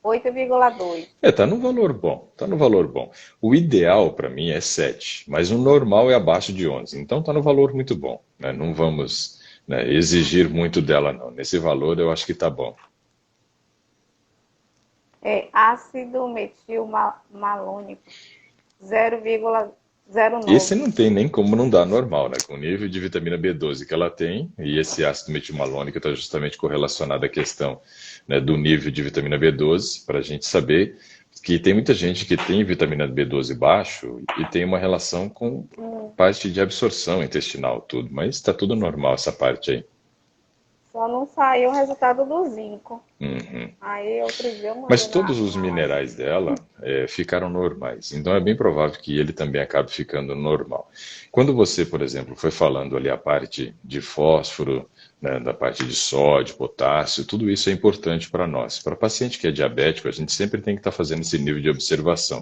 8,2. Tá no valor bom, tá no valor bom. O ideal para mim é 7, mas o normal é abaixo de 11, então tá no valor muito bom, né? Não vamos, né, exigir muito dela não. Nesse valor eu acho que tá bom. Ácido metilmalônico 0,09. Esse não tem nem como não dar normal, né? Com o nível de vitamina B12 que ela tem, e esse ácido metilmalônico está justamente correlacionado à questão, né, do nível de vitamina B12, para a gente saber que tem muita gente que tem vitamina B12 baixo e tem uma relação com parte de absorção intestinal, tudo, mas está tudo normal essa parte aí. Só não saiu o resultado do zinco. Aí outro dia eu Mas todos os minerais dela ficaram normais. Então é bem provável que ele também acabe ficando normal. Quando você, por exemplo, foi falando ali a parte de fósforo, né, da parte de sódio, potássio, tudo isso é importante para nós. Para paciente que é diabético, a gente sempre tem que estar fazendo esse nível de observação.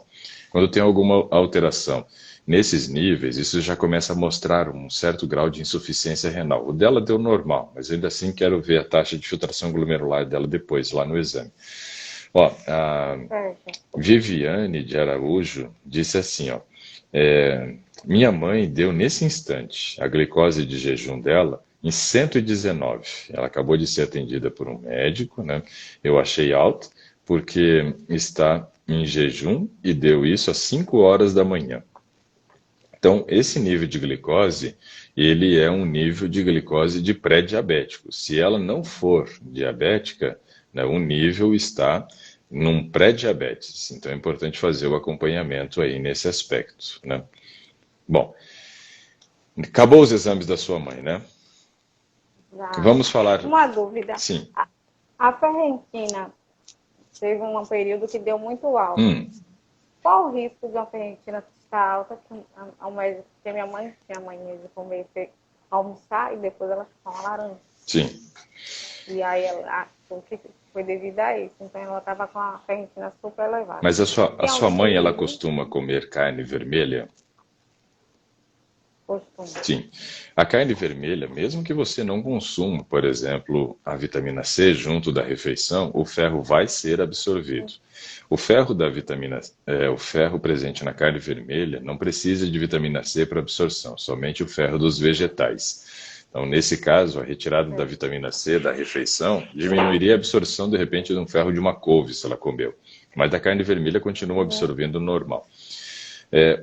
Quando tem alguma alteração nesses níveis, isso já começa a mostrar um certo grau de insuficiência renal. O dela deu normal, mas ainda assim quero ver a taxa de filtração glomerular dela depois, lá no exame. Ó, a Viviane de Araújo disse assim, ó, minha mãe deu nesse instante a glicose de jejum dela em 119. Ela acabou de ser atendida por um médico, né? Eu achei alto, porque está em jejum e deu isso às 5 horas da manhã. Então, esse nível de glicose, ele é um nível de glicose de pré-diabético. Se ela não for diabética, né, o nível está num pré-diabetes. Então, é importante fazer o acompanhamento aí nesse aspecto, né? Bom, acabou os exames da sua mãe, né? Vamos falar... Uma dúvida. Sim. A ferritina teve um período que deu muito alto. Qual o risco de uma ferritina estar alta? Ao médico, porque minha mãe tinha mania de comer, almoçar e depois ela ficou uma laranja. Sim. E aí ela achou que foi devido a isso. Então ela estava com a ferritina super elevada. Mas a sua mãe, ela costuma comer carne vermelha? Costuma. Sim. A carne vermelha, mesmo que você não consuma, por exemplo, a vitamina C junto da refeição, o ferro vai ser absorvido. O ferro o ferro presente na carne vermelha não precisa de vitamina C para absorção, somente o ferro dos vegetais. Então, nesse caso, a retirada da vitamina C da refeição diminuiria a absorção, de repente, de um ferro de uma couve, se ela comeu. Mas da carne vermelha continua absorvendo normal.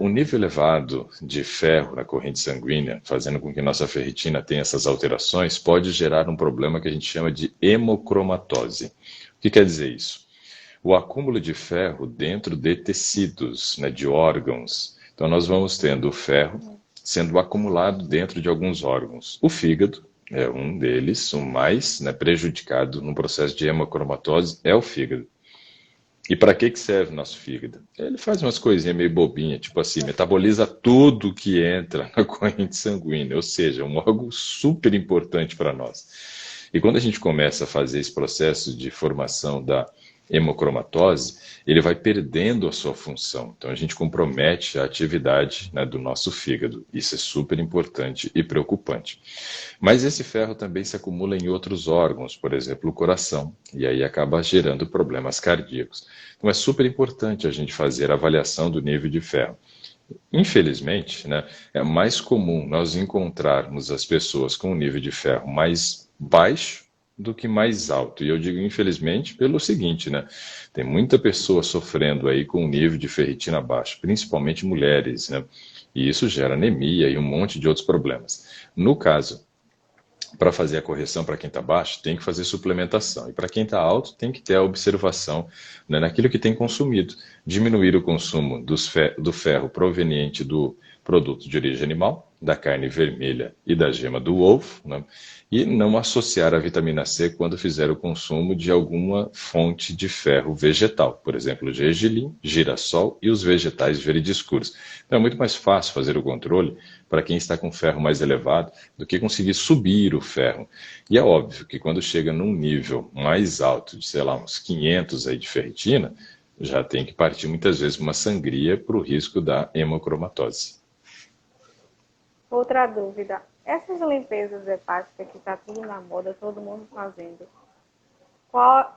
O nível elevado de ferro na corrente sanguínea, fazendo com que nossa ferritina tenha essas alterações, pode gerar um problema que a gente chama de hemocromatose. O que quer dizer isso? O acúmulo de ferro dentro de tecidos, né, de órgãos. Então, nós vamos tendo o ferro sendo acumulado dentro de alguns órgãos. O fígado é um deles, o mais, né, prejudicado no processo de hemocromatose é o fígado. E para que serve o nosso fígado? Ele faz umas coisinhas meio bobinhas, tipo assim, metaboliza tudo que entra na corrente sanguínea, ou seja, um órgão super importante para nós. E quando a gente começa a fazer esse processo de formação da hemocromatose, ele vai perdendo a sua função. Então a gente compromete a atividade, né, do nosso fígado. Isso é super importante e preocupante. Mas esse ferro também se acumula em outros órgãos, por exemplo, o coração, e aí acaba gerando problemas cardíacos. Então é super importante a gente fazer a avaliação do nível de ferro. Infelizmente, né, é mais comum nós encontrarmos as pessoas com um nível de ferro mais baixo do que mais alto. E eu digo infelizmente pelo seguinte, né? Tem muita pessoa sofrendo aí com um nível de ferritina baixo, principalmente mulheres, né? E isso gera anemia e um monte de outros problemas. No caso, para fazer a correção para quem está baixo, tem que fazer suplementação. E para quem está alto, tem que ter a observação, né, naquilo que tem consumido. Diminuir o consumo do ferro proveniente do produto de origem animal, da carne vermelha e da gema do ovo, né? E não associar a vitamina C quando fizer o consumo de alguma fonte de ferro vegetal, por exemplo, gergelim, girassol e os vegetais verdes escuros. Então é muito mais fácil fazer o controle para quem está com ferro mais elevado do que conseguir subir o ferro. E é óbvio que quando chega num nível mais alto, de sei lá, uns 500 aí de ferritina, já tem que partir muitas vezes uma sangria para o risco da hemocromatose. Outra dúvida, essas limpezas hepáticas que está tudo na moda, todo mundo fazendo,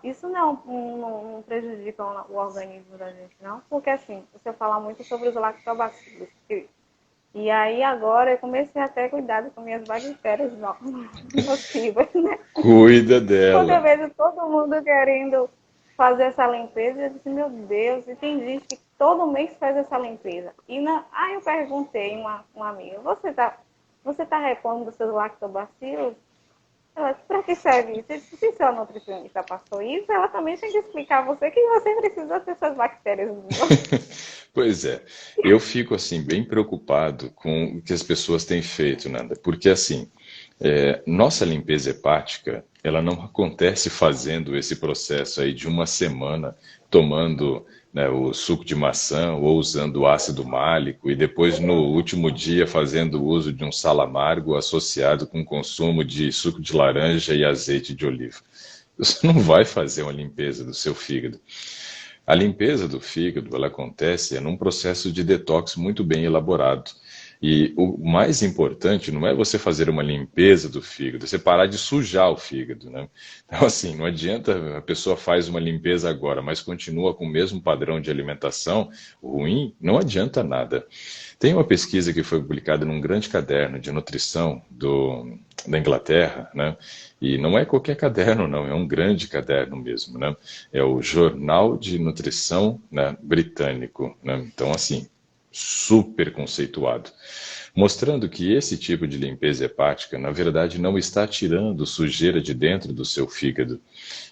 isso não prejudica o organismo da gente, não? Porque assim, você fala muito sobre os lactobacilos, e aí agora eu comecei até a cuidar com minhas bactérias nocivas, né? Cuida dela. Quando eu vejo todo mundo querendo fazer essa limpeza, eu disse, meu Deus, e tem gente que todo mês faz essa limpeza. Aí eu perguntei uma amiga, você tá repondo dos seus lactobacilos? Ela disse, para que serve isso? Eu disse, se sua nutricionista passou isso, ela também tem que explicar a você que você precisa ter essas bactérias. Pois é, eu fico assim bem preocupado com o que as pessoas têm feito, Nanda, porque assim, nossa limpeza hepática, ela não acontece fazendo esse processo aí de uma semana, tomando, né, o suco de maçã ou usando ácido málico e depois no último dia fazendo uso de um sal amargo associado com o consumo de suco de laranja e azeite de oliva. Você não vai fazer uma limpeza do seu fígado. A limpeza do fígado, ela acontece num processo de detox muito bem elaborado. E o mais importante não é você fazer uma limpeza do fígado, é você parar de sujar o fígado, né? Então, assim, não adianta a pessoa faz uma limpeza agora, mas continua com o mesmo padrão de alimentação ruim, não adianta nada. Tem uma pesquisa que foi publicada num grande caderno de nutrição da Inglaterra, né? E não é qualquer caderno, não, é um grande caderno mesmo, né? É o Jornal de Nutrição, né, britânico, né? Então, assim, super conceituado, mostrando que esse tipo de limpeza hepática, na verdade, não está tirando sujeira de dentro do seu fígado.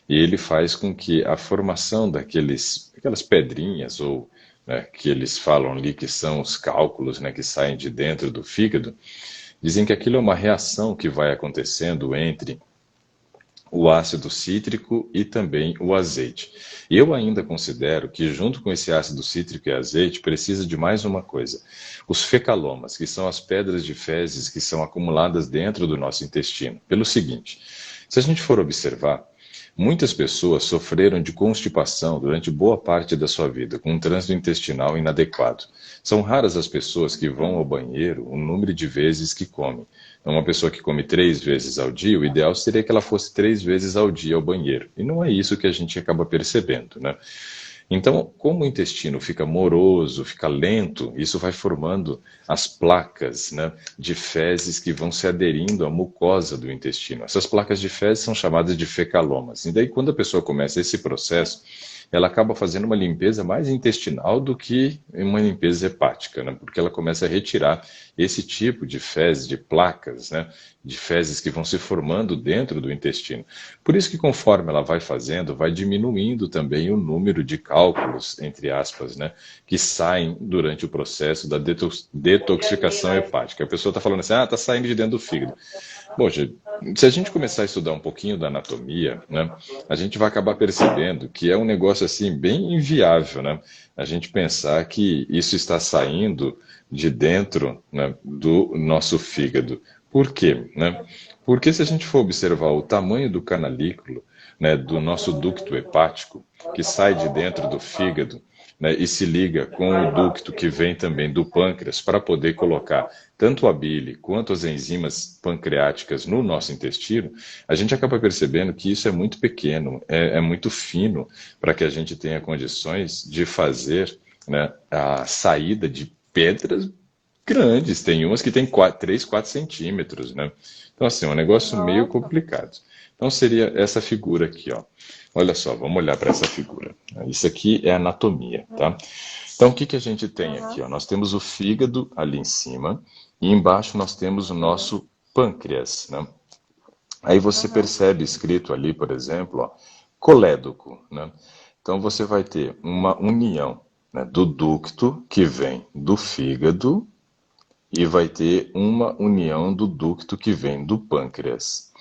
E ele faz com que a formação aquelas pedrinhas, ou, né, que eles falam ali que são os cálculos, né, que saem de dentro do fígado, dizem que aquilo é uma reação que vai acontecendo entre o ácido cítrico e também o azeite. Eu ainda considero que junto com esse ácido cítrico e azeite precisa de mais uma coisa. Os fecalomas, que são as pedras de fezes que são acumuladas dentro do nosso intestino. Pelo seguinte, se a gente for observar, muitas pessoas sofreram de constipação durante boa parte da sua vida, com um trânsito intestinal inadequado. São raras as pessoas que vão ao banheiro o número de vezes que comem. Então, uma pessoa que come 3 vezes ao dia, o ideal seria que ela fosse 3 vezes ao dia ao banheiro. E não é isso que a gente acaba percebendo, né? Então, como o intestino fica moroso, fica lento, isso vai formando as placas, né, de fezes que vão se aderindo à mucosa do intestino. Essas placas de fezes são chamadas de fecalomas. E daí, quando a pessoa começa esse processo, ela acaba fazendo uma limpeza mais intestinal do que uma limpeza hepática, né? Porque ela começa a retirar esse tipo de fezes, de placas, né? De fezes que vão se formando dentro do intestino. Por isso que conforme ela vai fazendo, vai diminuindo também o número de cálculos, entre aspas, né? Que saem durante o processo da detoxificação hepática. A pessoa está falando assim, está saindo de dentro do fígado. Poxa, se a gente começar a estudar um pouquinho da anatomia, né, a gente vai acabar percebendo que é um negócio assim bem inviável, né? A gente pensar que isso está saindo de dentro, né, do nosso fígado. Por quê, né? Porque se a gente for observar o tamanho do canalículo, né, do nosso ducto hepático, que sai de dentro do fígado, né, e se liga com o ducto que vem também do pâncreas para poder colocar tanto a bile quanto as enzimas pancreáticas no nosso intestino, a gente acaba percebendo que isso é muito pequeno, é muito fino para que a gente tenha condições de fazer, né, a saída de pedras grandes. Tem umas que tem 3, 4 centímetros, né? Então, assim, é um negócio meio complicado. Então, seria essa figura aqui, ó. Olha só, vamos olhar para essa figura. Isso aqui é anatomia, tá? Então, o que que a gente tem aqui, ó? Nós temos o fígado ali em cima e embaixo nós temos o nosso pâncreas, né? Aí você percebe escrito ali, por exemplo, ó, colédoco, né? Então, você vai ter uma união, né, do ducto que vem do fígado e vai ter uma união do ducto que vem do pâncreas.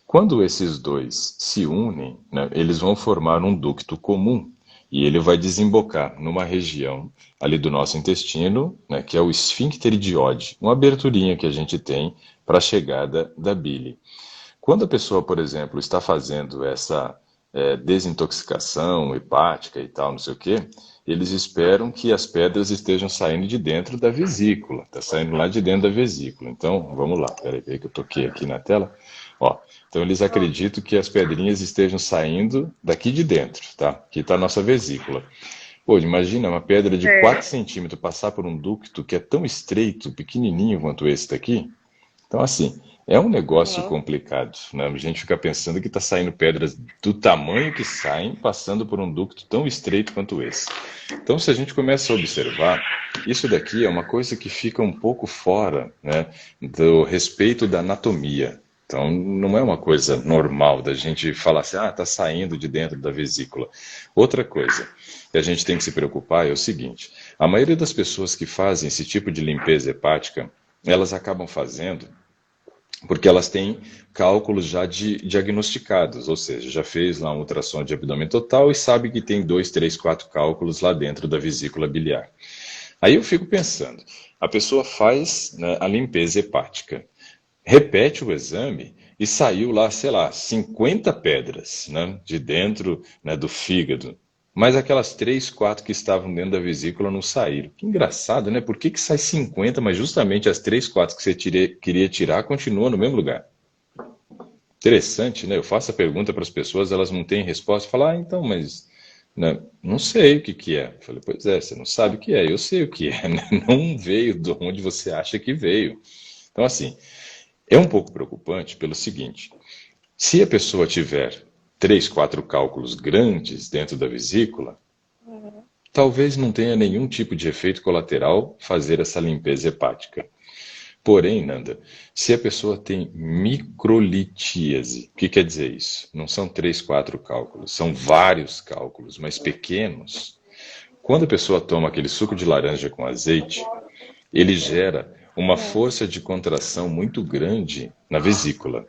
Quando esses dois se unem, né, eles vão formar um ducto comum e ele vai desembocar numa região ali do nosso intestino, né, que é o esfíncter de Oddi, uma aberturinha que a gente tem para a chegada da bile. Quando a pessoa, por exemplo, está fazendo essa desintoxicação hepática e tal, não sei o quê, eles esperam que as pedras estejam saindo de dentro da vesícula, está saindo lá de dentro da vesícula. Então, vamos lá, peraí que eu toquei aqui na tela. Ó, então eles acreditam que as pedrinhas estejam saindo daqui de dentro, tá? Aqui está a nossa vesícula. Pô, imagina uma pedra de 4 centímetros passar por um ducto que é tão estreito, pequenininho quanto esse daqui. Então, assim, é um negócio complicado, né? A gente fica pensando que está saindo pedras do tamanho que saem, passando por um ducto tão estreito quanto esse. Então, se a gente começa a observar, isso daqui é uma coisa que fica um pouco fora, né, do respeito da anatomia. Então, não é uma coisa normal da gente falar assim, está saindo de dentro da vesícula. Outra coisa que a gente tem que se preocupar é o seguinte, a maioria das pessoas que fazem esse tipo de limpeza hepática, elas acabam fazendo porque elas têm cálculos já diagnosticados, ou seja, já fez lá um ultrassom de abdômen total e sabe que tem 2, 3, 4 cálculos lá dentro da vesícula biliar. Aí eu fico pensando, a pessoa faz, né, a limpeza hepática, repete o exame e saiu lá, sei lá, 50 pedras, né, de dentro, né, do fígado. Mas aquelas 3, 4 que estavam dentro da vesícula não saíram. Que engraçado, né? Por que que sai 50, mas justamente as 3, 4 que você queria tirar continuam no mesmo lugar? Interessante, né? Eu faço a pergunta para as pessoas, elas não têm resposta. Falam, então, mas né, não sei o que que é. Eu falei, pois é, você não sabe o que é. Eu sei o que é, né? Não veio de onde você acha que veio. Então, assim, é um pouco preocupante pelo seguinte, se a pessoa tiver 3, 4 cálculos grandes dentro da vesícula, talvez não tenha nenhum tipo de efeito colateral fazer essa limpeza hepática. Porém, Nanda, se a pessoa tem microlitíase, o que quer dizer isso? Não são 3, 4 cálculos, são vários cálculos, mas pequenos. Quando a pessoa toma aquele suco de laranja com azeite, ele gera uma força de contração muito grande na vesícula.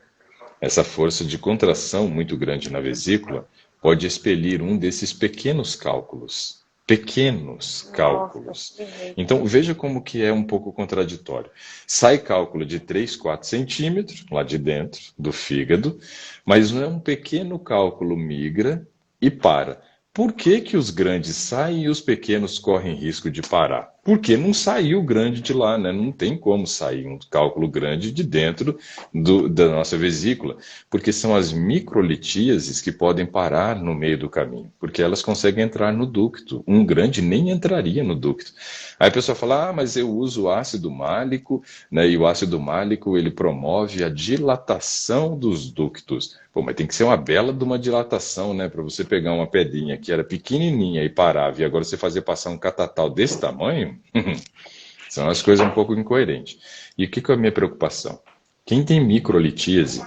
Essa força de contração muito grande na vesícula pode expelir um desses pequenos cálculos. Pequenos Nossa, cálculos. que jeito. Então, veja como que é um pouco contraditório. Sai cálculo de 3, 4 centímetros lá de dentro do fígado, mas um pequeno cálculo migra e para. Por que que os grandes saem e os pequenos correm risco de parar? Porque não saiu grande de lá, né? Não tem como sair um cálculo grande de dentro da nossa vesícula, porque são as microlitíases que podem parar no meio do caminho, porque elas conseguem entrar no ducto. Um grande nem entraria no ducto. Aí a pessoa fala, mas eu uso ácido málico, né? E o ácido málico ele promove a dilatação dos ductos. Pô, mas tem que ser uma bela de uma dilatação, né? Para você pegar uma pedrinha que era pequenininha e parava, e agora você fazer passar um catatal desse tamanho, são as coisas um pouco incoerentes. E o que é a minha preocupação? Quem tem microlitíase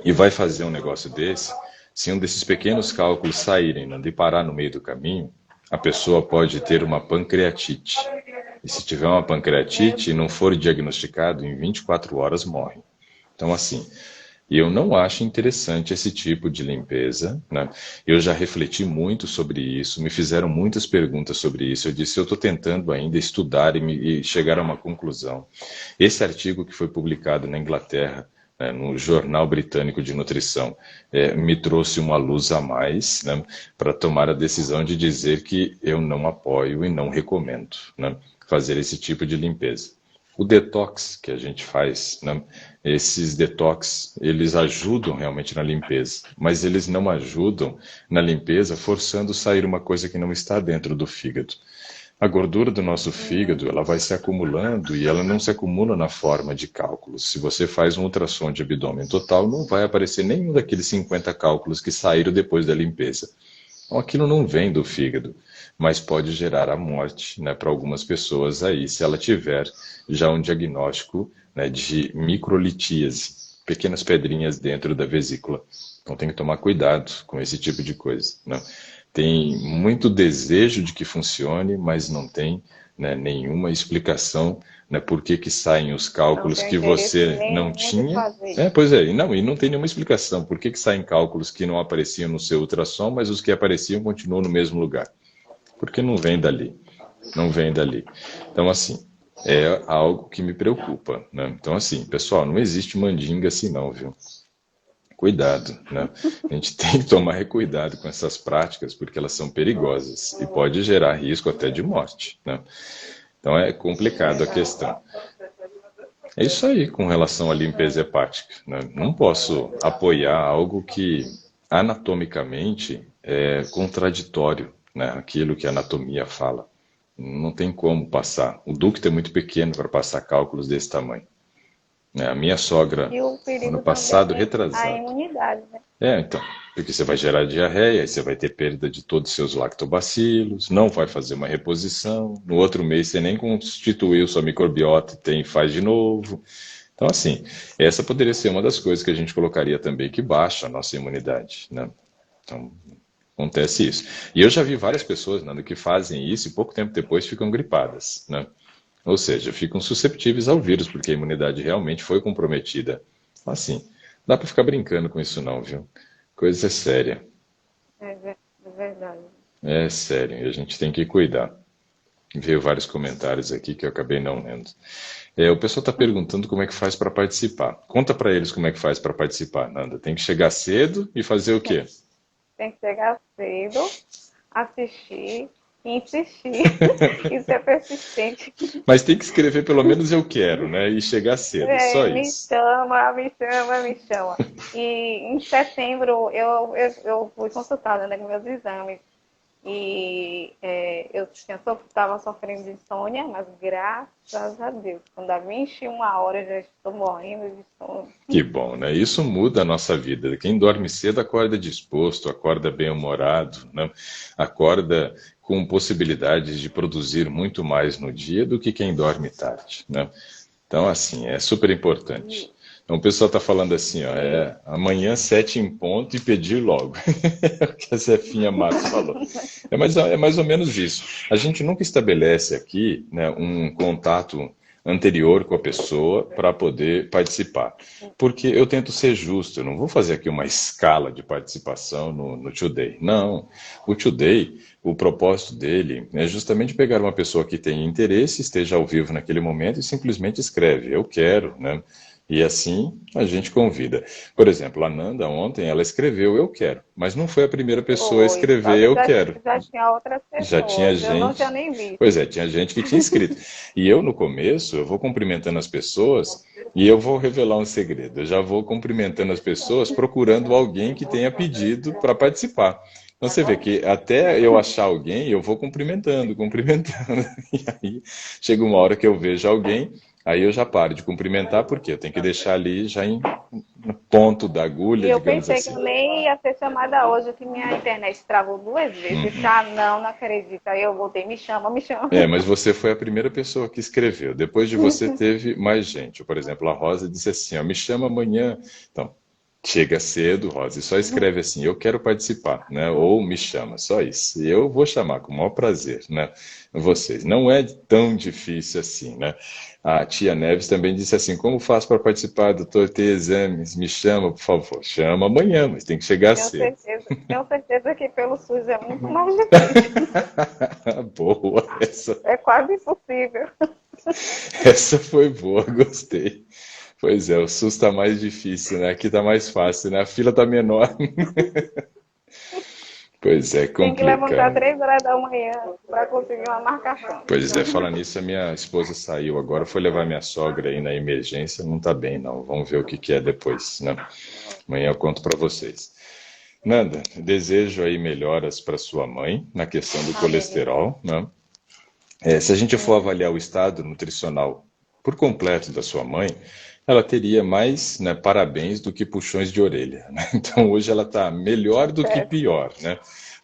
e vai fazer um negócio desse, se um desses pequenos cálculos saírem e parar no meio do caminho, a pessoa pode ter uma pancreatite. E se tiver uma pancreatite e não for diagnosticado, em 24 horas morre. Então, assim, eu não acho interessante esse tipo de limpeza, né? Eu já refleti muito sobre isso, me fizeram muitas perguntas sobre isso. Eu disse, eu estou tentando ainda estudar e chegar a uma conclusão. Esse artigo que foi publicado na Inglaterra, né, no Jornal Britânico de Nutrição, me trouxe uma luz a mais, né, para tomar a decisão de dizer que eu não apoio e não recomendo, né, fazer esse tipo de limpeza. O detox que a gente faz, né, esses detox, eles ajudam realmente na limpeza, mas eles não ajudam na limpeza forçando sair uma coisa que não está dentro do fígado. A gordura do nosso fígado, ela vai se acumulando e ela não se acumula na forma de cálculos. Se você faz um ultrassom de abdômen total, não vai aparecer nenhum daqueles 50 cálculos que saíram depois da limpeza. Então, aquilo não vem do fígado, mas pode gerar a morte, né, para algumas pessoas aí, se ela tiver já um diagnóstico, né, de microlitíase, pequenas pedrinhas dentro da vesícula. Então tem que tomar cuidado com esse tipo de coisa, né? Tem muito desejo de que funcione, mas não tem, né, nenhuma explicação, né, por que que saem os Não cálculos tenho que interesse você não nenhum de tinha. fazer. Pois é, e não tem nenhuma explicação. Por que que saem cálculos que não apareciam no seu ultrassom, mas os que apareciam continuam no mesmo lugar? Porque não vem dali. Não vem dali. Então, assim, é algo que me preocupa, né? Então, assim, pessoal, não existe mandinga assim não, viu? Cuidado, né? A gente tem que tomar cuidado com essas práticas porque elas são perigosas e pode gerar risco até de morte, né? Então é complicado a questão. É isso aí com relação à limpeza hepática, né? Não posso apoiar algo que anatomicamente é contraditório, né? Aquilo que a anatomia fala. Não tem como passar. O ducto é muito pequeno para passar cálculos desse tamanho. A minha sogra, E o ano perigo passado, também é a retrasado. imunidade, né? Então, porque você vai gerar diarreia, aí você vai ter perda de todos os seus lactobacilos, não vai fazer uma reposição, no outro mês você nem constituiu sua microbiota, faz de novo. Então, assim, essa poderia ser uma das coisas que a gente colocaria também, que baixa a nossa imunidade, né? Então, acontece isso. E eu já vi várias pessoas, Nando, que fazem isso e pouco tempo depois ficam gripadas, né? Ou seja, ficam susceptíveis ao vírus, porque a imunidade realmente foi comprometida. Assim, dá para ficar brincando com isso não, viu? Coisa séria. É verdade. É sério, e a gente tem que cuidar. Veio vários comentários aqui que eu acabei não lendo. O pessoal está perguntando como é que faz para participar. Conta para eles como é que faz para participar, Nanda. Tem que chegar cedo e fazer o quê? Tem que chegar cedo, assistir e insistir e ser persistente. Mas tem que escrever pelo menos eu quero, né? E chegar cedo, só Me isso. chama, me chama, me chama. E em setembro eu fui consultada, né, com meus exames. E eu estava sofrendo de insônia, mas graças a Deus, quando a 21 horas eu já estou morrendo de sono. Que bom, né? Isso muda a nossa vida. Quem dorme cedo acorda disposto, acorda bem-humorado, né? Acorda com possibilidades de produzir muito mais no dia do que quem dorme tarde, né? Então, assim, é super importante. Então, o pessoal está falando assim, ó, amanhã 7 em ponto e pedir logo. É o que a Zefinha Matos falou. É mais ou menos isso. A gente nunca estabelece aqui, né, um contato anterior com a pessoa para poder participar. Porque eu tento ser justo, eu não vou fazer aqui uma escala de participação no Today. Não, o Today, o propósito dele é justamente pegar uma pessoa que tem interesse, esteja ao vivo naquele momento e simplesmente escreve, eu quero, né? E assim a gente convida. Por exemplo, a Nanda ontem, ela escreveu eu quero, mas não foi a primeira pessoa a Foi. Só escrever que eu quero. já tinha outras Já tinha pessoas. Eu não tinha gente. nem visto. Pois é, tinha gente que tinha escrito. E eu, no começo, eu vou cumprimentando as pessoas e eu vou revelar um segredo. Eu já vou cumprimentando as pessoas procurando alguém que tenha pedido para participar. Então você vê que até eu achar alguém, eu vou cumprimentando, cumprimentando. E aí chega uma hora que eu vejo alguém, aí eu já paro de cumprimentar, porque eu tenho que deixar ali já no ponto da E agulha, eu digamos pensei que assim. eu nem ia ser chamada hoje, que minha internet travou 2 vezes. Eu disse, não acredito. Aí eu voltei, me chama, me chama. Mas você foi a primeira pessoa que escreveu. Depois de você teve mais gente. Por exemplo, a Rosa disse assim, ó, me chama amanhã. Então, chega cedo, Rosa, e só escreve assim, eu quero participar, né? Ou me chama, só isso. E eu vou chamar com o maior prazer, né? Vocês. Não é tão difícil assim, né? A tia Neves também disse assim, como faço para participar, doutor, ter exames? Me chama, por favor. Chama amanhã, mas tem que chegar cedo. Tenho certeza que pelo SUS é muito mais difícil. Boa, essa. É quase impossível. Essa foi boa, gostei. Pois é, o SUS está mais difícil, né? Aqui está mais fácil, né? A fila está menor. Pois é, Tem que levantar complicado. 3 horas da manhã para conseguir uma marcação. Pois é, falando nisso, a minha esposa saiu agora, foi levar minha sogra aí na emergência, não está bem não, vamos ver o que é depois, né? Amanhã eu conto para vocês. Nanda, desejo aí melhoras para sua mãe na questão do colesterol, né? Se a gente for avaliar o estado nutricional por completo da sua mãe, ela teria mais, né, parabéns do que puxões de orelha, né? Então hoje ela está melhor do que pior, né?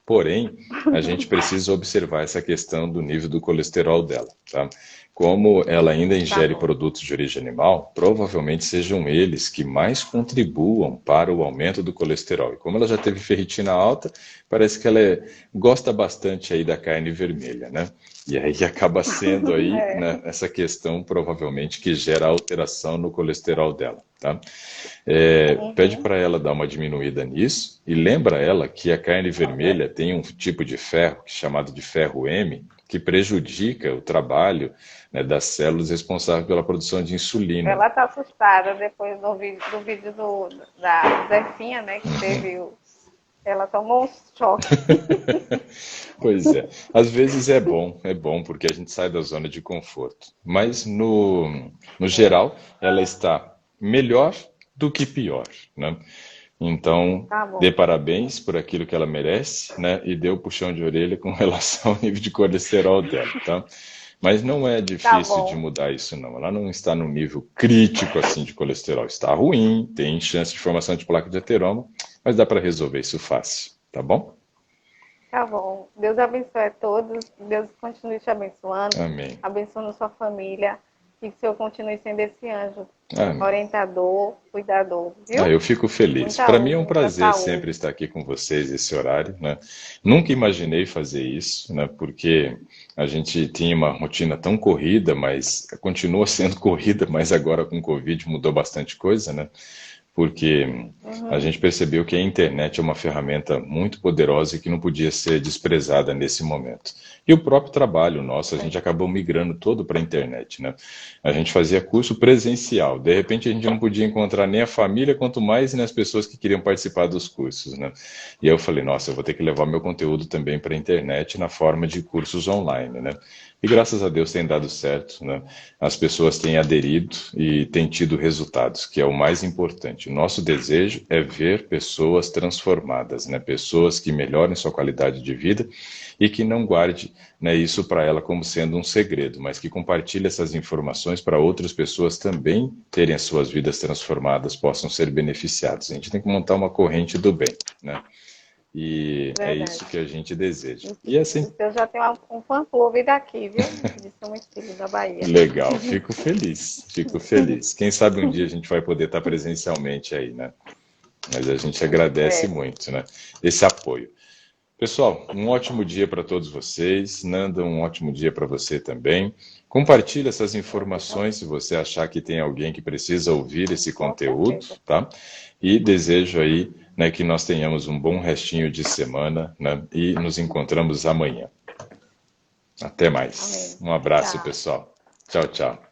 Porém, a gente precisa observar essa questão do nível do colesterol dela, tá? Como ela ainda ingere produtos de origem animal, provavelmente sejam eles que mais contribuam para o aumento do colesterol. E como ela já teve ferritina alta, parece que ela gosta bastante aí da carne vermelha, né? E aí acaba sendo aí, né, essa questão provavelmente que gera alteração no colesterol dela, tá? Pede para ela dar uma diminuída nisso e lembra ela que a carne vermelha tem um tipo de ferro chamado de ferro M, que prejudica o trabalho, né, das células responsáveis pela produção de insulina. Ela está assustada depois do vídeo da Zefinha, né, que teve ela tomou um choque. Pois é. Às vezes é bom, porque a gente sai da zona de conforto. Mas, no geral, ela está melhor do que pior, né? Então, dê parabéns por aquilo que ela merece, né? E dê o puxão de orelha com relação ao nível de colesterol dela, tá? Mas não é difícil de mudar isso, não. Ela não está num nível crítico, assim, de colesterol. Está ruim, tem chance de formação de placa de ateroma, mas dá para resolver isso fácil, tá bom? Tá bom. Deus abençoe a todos. Deus continue te abençoando. Amém. Abençoando sua família. E que o Senhor continue sendo esse anjo. Amém. Orientador, cuidador. Viu? Eu fico feliz. Para mim é um prazer sempre estar aqui com vocês esse horário, né? Nunca imaginei fazer isso, né? Porque a gente tinha uma rotina tão corrida, mas continua sendo corrida, mas agora com o Covid mudou bastante coisa, né? Porque a gente percebeu que a internet é uma ferramenta muito poderosa e que não podia ser desprezada nesse momento. E o próprio trabalho nosso, a gente acabou migrando todo para a internet, né? A gente fazia curso presencial, de repente a gente não podia encontrar nem a família, quanto mais as pessoas que queriam participar dos cursos, né? E aí eu falei, nossa, eu vou ter que levar meu conteúdo também para a internet na forma de cursos online, né? E graças a Deus tem dado certo, né? As pessoas têm aderido e têm tido resultados, que é o mais importante. O nosso desejo é ver pessoas transformadas, né? Pessoas que melhorem sua qualidade de vida e que não guarde, né, isso para ela como sendo um segredo, mas que compartilhe essas informações para outras pessoas também terem as suas vidas transformadas, possam ser beneficiados. A gente tem que montar uma corrente do bem, né? E é isso que a gente deseja. E assim, eu já tenho um fã-clube daqui, viu? De São Estílio, da Bahia. Legal, fico feliz, fico feliz. Quem sabe um dia a gente vai poder estar presencialmente aí, né? Mas a gente agradece muito, né? Esse apoio. Pessoal, um ótimo dia para todos vocês. Nanda, um ótimo dia para você também. Compartilhe essas Para você informações também. se você achar que tem alguém que precisa ouvir esse Com conteúdo, certeza. tá? E desejo aí, né, que nós tenhamos um bom restinho de semana, né, e nos encontramos amanhã. Até mais. Amém. Um abraço, Tchau. pessoal. Tchau, tchau.